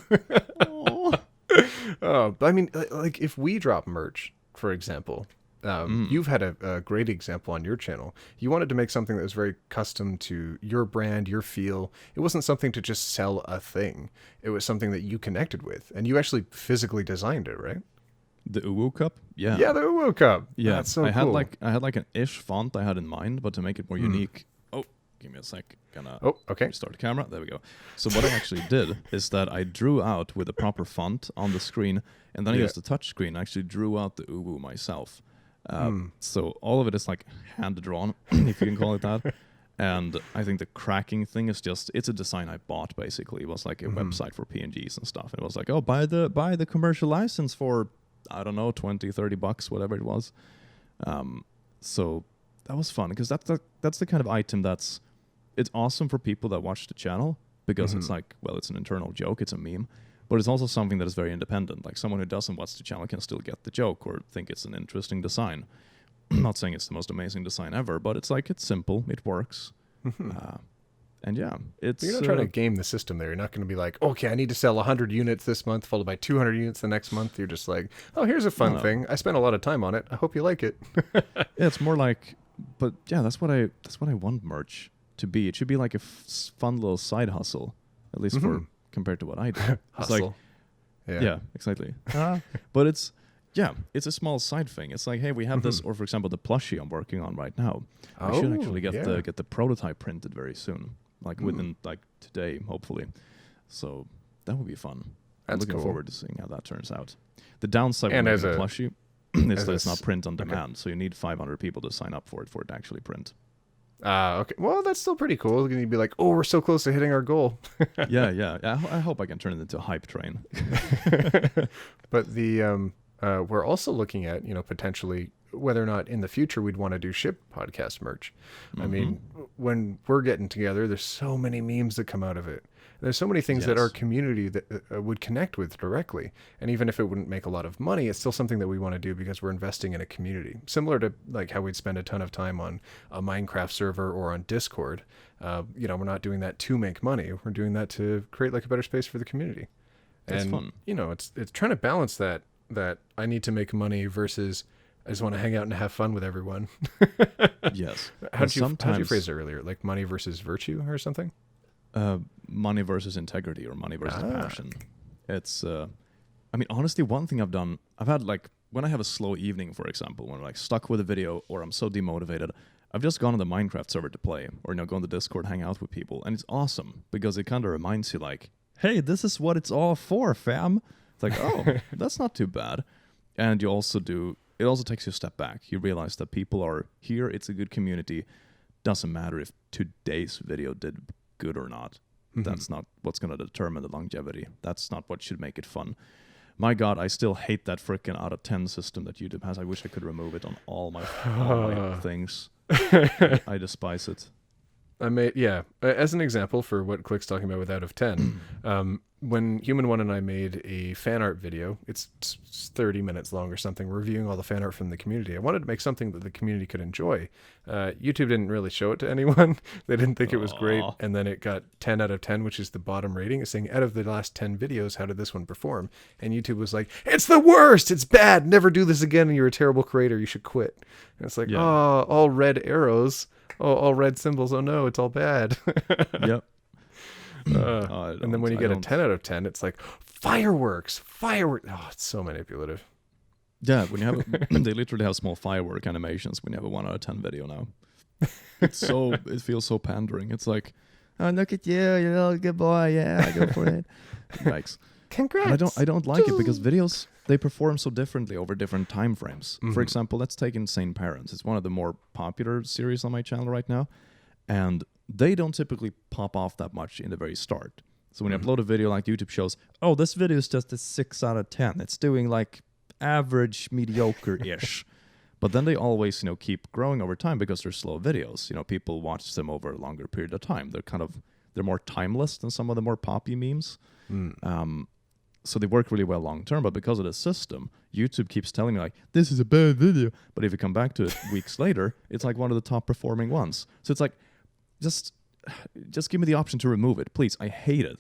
But I mean, like if we drop merch, for example, you've had a great example on your channel. You wanted to make something that was very custom to your brand, your feel. It wasn't something to just sell a thing. It was something that you connected with, and you actually physically designed it, right? The Uwu cup? Yeah. Yeah, the woke up. Yeah. That's so I had cool. like an ish font I had in mind, but to make it more unique. Oh, give me a sec. Gonna okay. restart the camera. There we go. So what I actually did is that I drew out with the proper font on the screen, and then I used the touch screen. I actually drew out the Uwu myself. So all of it is like hand drawn, if you can call it that. And I think the cracking thing is it's a design I bought basically. It was like a website for PNGs and stuff. And it was like, oh, buy the commercial license for, I don't know, $20-$30, whatever it was. So that was fun because that's the kind of item it's awesome for people that watch the channel because it's like, well, it's an internal joke, it's a meme. But it's also something that is very independent. Like someone who doesn't watch the channel can still get the joke or think it's an interesting design. I'm not saying it's the most amazing design ever, but it's like it's simple, it works, and yeah, it's. You're not trying to game the system there. You're not going to be like, okay, I need to sell 100 units this month, followed by 200 units the next month. You're just like, oh, here's a fun thing. I spent a lot of time on it. I hope you like it. Yeah, it's more like, but yeah, that's what I want merch to be. It should be like a fun little side hustle, at least for compared to what I do. It's Hustle. like, yeah, exactly. But it's a small side thing. It's like, hey, we have this, or for example, the plushie I'm working on right now. I should actually get the prototype printed very soon, like within like today, hopefully. So that would be fun. I'm looking forward to seeing how that turns out. The downside with the plushie is that it's not print on demand, so you need 500 people to sign up for it to actually print. Okay. Well, that's still pretty cool. You'd be like, oh, we're so close to hitting our goal. yeah. I hope I can turn it into a hype train. But the we're also looking at, potentially whether or not in the future we'd want to do ship podcast merch. I mean, when we're getting together, there's so many memes that come out of it. There's so many things that our community that would connect with directly. And even if it wouldn't make a lot of money, it's still something that we want to do because we're investing in a community. Similar to like how we'd spend a ton of time on a Minecraft server or on Discord. We're not doing that to make money. We're doing that to create like a better space for the community. That's and, fun. It's trying to balance that I need to make money versus I just want to hang out and have fun with everyone. Yes. How'd you phrase it earlier? Like money versus virtue or something? Money versus integrity or money versus passion. It's, honestly, one thing I've had like, when I have a slow evening, for example, when I'm like stuck with a video or I'm so demotivated, I've just gone on the Minecraft server to play or, go on the Discord, hang out with people. And it's awesome because it kind of reminds you like, hey, this is what it's all for, fam. It's like, oh, that's not too bad. And it also takes you a step back. You realize that people are here. It's a good community. Doesn't matter if today's video did good or not. That's not what's going to determine the longevity. That's not what should make it fun. My God, I still hate that freaking out of 10 system that YouTube has. I wish I could remove it on all my things. I despise it. As an example for what Click's talking about with out of 10, when Human One and I made a fan art video, it's 30 minutes long or something, reviewing all the fan art from the community. I wanted to make something that the community could enjoy. YouTube didn't really show it to anyone. They didn't think it was great. And then it got 10 out of 10, which is the bottom rating. It's saying, out of the last 10 videos, how did this one perform? And YouTube was like, it's the worst. It's bad. Never do this again. And you're a terrible creator. You should quit. And it's like, all red arrows. Oh, all red symbols. Oh no, it's all bad. Yep. And then when you get a 10 out of 10, it's like fireworks. Oh, it's so manipulative. Yeah, when you have they literally have small firework animations when you have a 1 out of 10 video now. It feels so pandering. It's like, oh, look at you, you little good boy. Yeah, go for it. Yikes. Congrats. And I don't like it because videos, they perform so differently over different time frames. For example, let's take Insane Parents. It's one of the more popular series on my channel right now. And they don't typically pop off that much in the very start. So when you upload a video, like YouTube shows, oh, this video is just a 6 out of 10. It's doing like average, mediocre-ish. But then they always, keep growing over time because they're slow videos. People watch them over a longer period of time. They're more timeless than some of the more poppy memes. So they work really well long term, but because of the system, YouTube keeps telling me like, this is a bad video. But if you come back to it weeks later, it's like one of the top performing ones. So it's like, just give me the option to remove it, please. I hate it.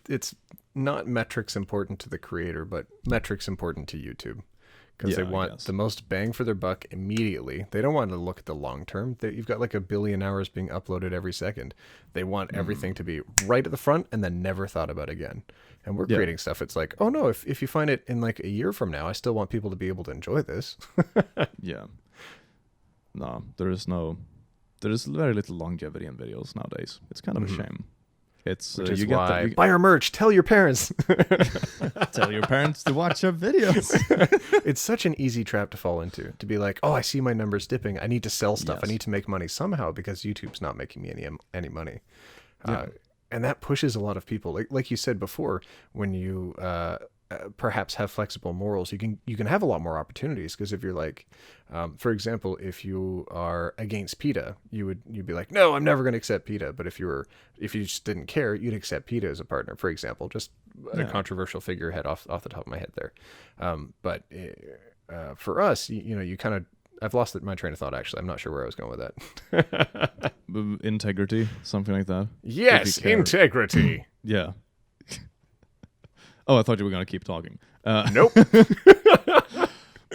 It's not metrics important to the creator, but metrics important to YouTube. Because they want the most bang for their buck immediately. They don't want to look at the long term. You've got like 1 billion hours being uploaded every second. They want everything to be right at the front and then never thought about again. And we're creating stuff. It's like, oh no, if you find it in like a year from now, I still want people to be able to enjoy this. Yeah. No, there is very little longevity in videos nowadays. It's kind of a shame. It's which is why buy our merch. Tell your parents. Tell your parents to watch our videos. It's such an easy trap to fall into. To be like, oh, I see my numbers dipping. I need to sell stuff. I need to make money somehow because YouTube's not making me any money. And that pushes a lot of people. Like you said before, when you perhaps have flexible morals, you can have a lot more opportunities. Because if you're like, for example, if you are against PETA, you'd be like, no, I'm never going to accept PETA. But if you just didn't care, you'd accept PETA as a partner, for example. Just a controversial figurehead off the top of my head there. But for us, you kind of, I've lost my train of thought. Actually, I'm not sure where I was going with that. Integrity, something like that. Yes, integrity. Yeah. Oh, I thought you were gonna keep talking. Nope.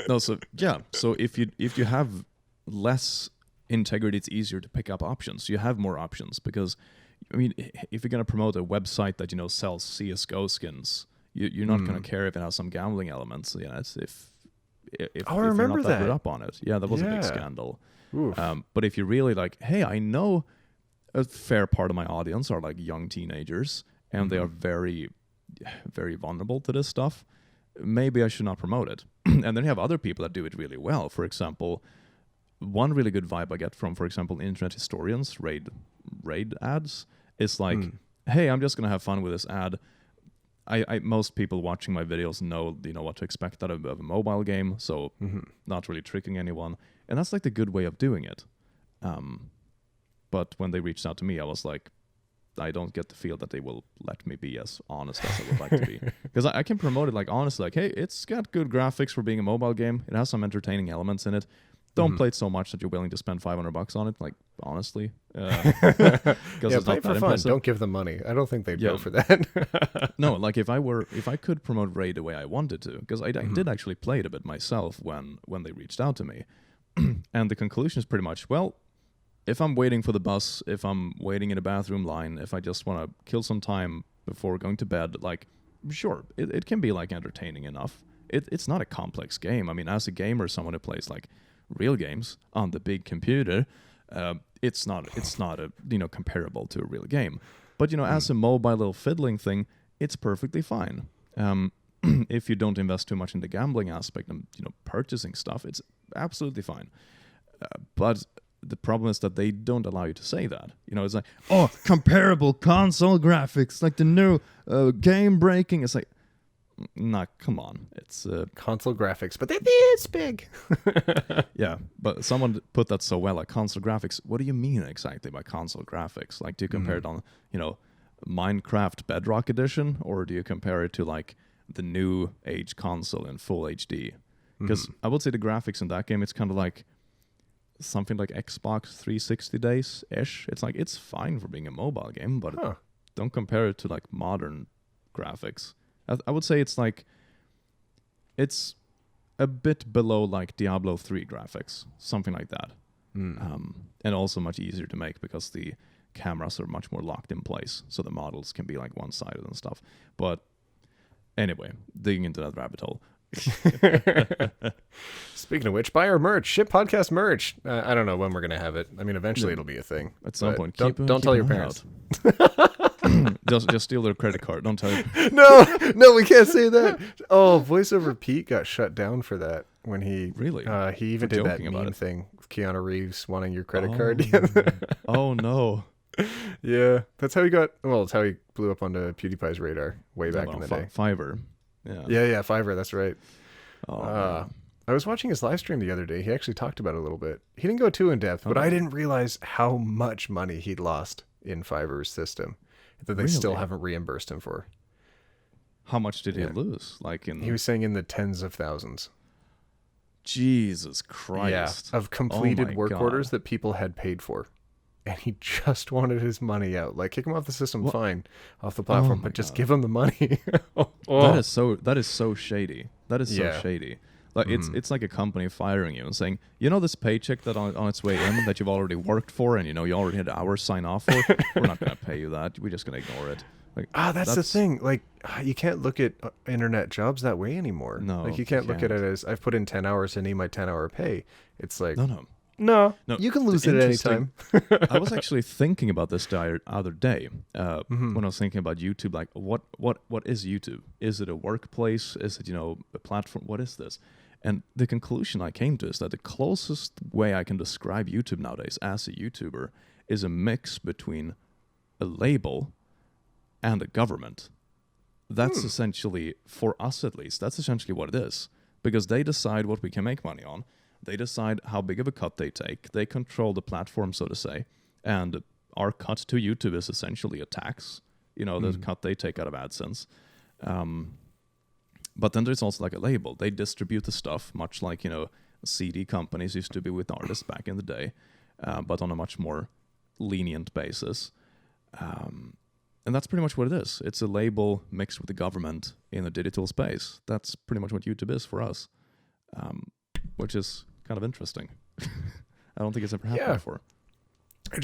No, so yeah. So if you have less integrity, it's easier to pick up options. You have more options because, I mean, if you're gonna promote a website that sells CS:GO skins, you're not gonna care if it has some gambling elements. It's if I you're remember not that read up on it. Yeah, that was a big Yeah. scandal. Oof. But if you're really like, hey, I know a fair part of my audience are like young teenagers, and they are very, very vulnerable to this stuff, maybe I should not promote it. And then you have other people that do it really well. For example, one really good vibe I get from, for example, internet historians, raid ads, is like, hey, I'm just gonna have fun with this ad. I most people watching my videos know what to expect out of a mobile game, so not really tricking anyone, and that's like the good way of doing it. But when they reached out to me, I was like, I don't get the feel that they will let me be as honest as I would like to be, because I can promote it like honestly, like, hey, it's got good graphics for being a mobile game. It has some entertaining elements in it. Don't play it so much that you're willing to spend $500 on it. Like, honestly, Yeah, play it for fun. Don't give them money. I don't think they'd go for that. No, like if I could promote Raid the way I wanted to, because I did actually play it a bit myself when they reached out to me, and the conclusion is pretty much, well, if I'm waiting for the bus, if I'm waiting in a bathroom line, if I just want to kill some time before going to bed, like, sure, it can be like entertaining enough. It's not a complex game. I mean, as a gamer, someone who plays like real games on the big computer, it's not a comparable to a real game. But as a mobile little fiddling thing, it's perfectly fine. If you don't invest too much in the gambling aspect and purchasing stuff, it's absolutely fine. But the problem is that they don't allow you to say that. It's like, oh, comparable console graphics, like the new game breaking. It's like, nah, come on. It's console graphics, but they're this big. Yeah, but someone put that so well, like console graphics. What do you mean exactly by console graphics? Like, do you compare it on, Minecraft Bedrock Edition, or do you compare it to like the new age console in full HD? Because I would say the graphics in that game, it's kind of like something like Xbox 360 days-ish. It's like, it's fine for being a mobile game, but don't compare it to like modern graphics. I would say it's a bit below like Diablo 3 graphics, something like that. And also much easier to make because the cameras are much more locked in place, so the models can be like one-sided and stuff. But anyway, digging into that rabbit hole. Speaking of which, buy our merch, ship podcast merch. I don't know when we're gonna have it. I mean, eventually it'll be a thing. At some point. Don't tell your parents. just steal their credit card. Don't tell. No, we can't say that. Oh, VoiceOver Pete got shut down for that when he really. He even did that meme thing with Keanu Reeves wanting your credit card. Oh no. Yeah, that's how he got. Well, it's how he blew up onto PewDiePie's radar way back in the day. Fiverr. Yeah, Fiverr. That's right. Oh, I was watching his live stream the other day. He actually talked about it a little bit. He didn't go too in depth, but I didn't realize how much money he'd lost in Fiverr's system that they still haven't reimbursed him for. How much did he lose? He was saying in the tens of thousands. Jesus Christ! Yeah, of completed work orders that people had paid for. And he just wanted his money out. Like, kick him off the system, fine, off the platform, but just give him the money. That is so shady. That is so shady. Like, it's like a company firing you and saying, this paycheck that on its way in that you've already worked for and you already had hours sign off for, we're not going to pay you that. We're just going to ignore it. Like, that's the thing. Like, you can't look at internet jobs that way anymore. No, like you can't look at it as I've put in 10 hours and need my 10-hour pay. It's like No, you can lose it at any time. I was actually thinking about this the other day when I was thinking about YouTube. Like, what is YouTube? Is it a workplace? Is it a platform? What is this? And the conclusion I came to is that the closest way I can describe YouTube nowadays as a YouTuber is a mix between a label and a government. that's essentially, for us at least, that's essentially what it is. Because they decide what we can make money on. They decide how big of a cut they take. They control the platform, so to say. And our cut to YouTube is essentially a tax. The cut they take out of AdSense. But then there's also like a label. They distribute the stuff, much like, CD companies used to be with artists back in the day, but on a much more lenient basis. And that's pretty much what it is. It's a label mixed with the government in the digital space. That's pretty much what YouTube is for us, which is kind of interesting. I don't think it's ever happened before. I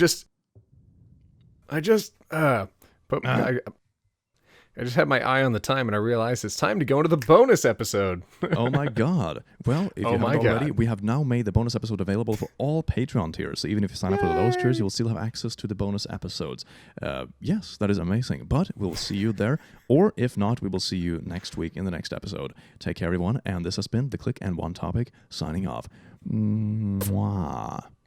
just had my eye on the time, and I realized it's time to go into the bonus episode. Oh my god. Well, if you haven't already, we have now made the bonus episode available for all Patreon tiers. So even if you sign up for the lowest tiers, you will still have access to the bonus episodes. Yes, that is amazing. But we'll see you there. Or if not, we will see you next week in the next episode. Take care, everyone. And this has been The Click and One Topic, signing off. Mwah.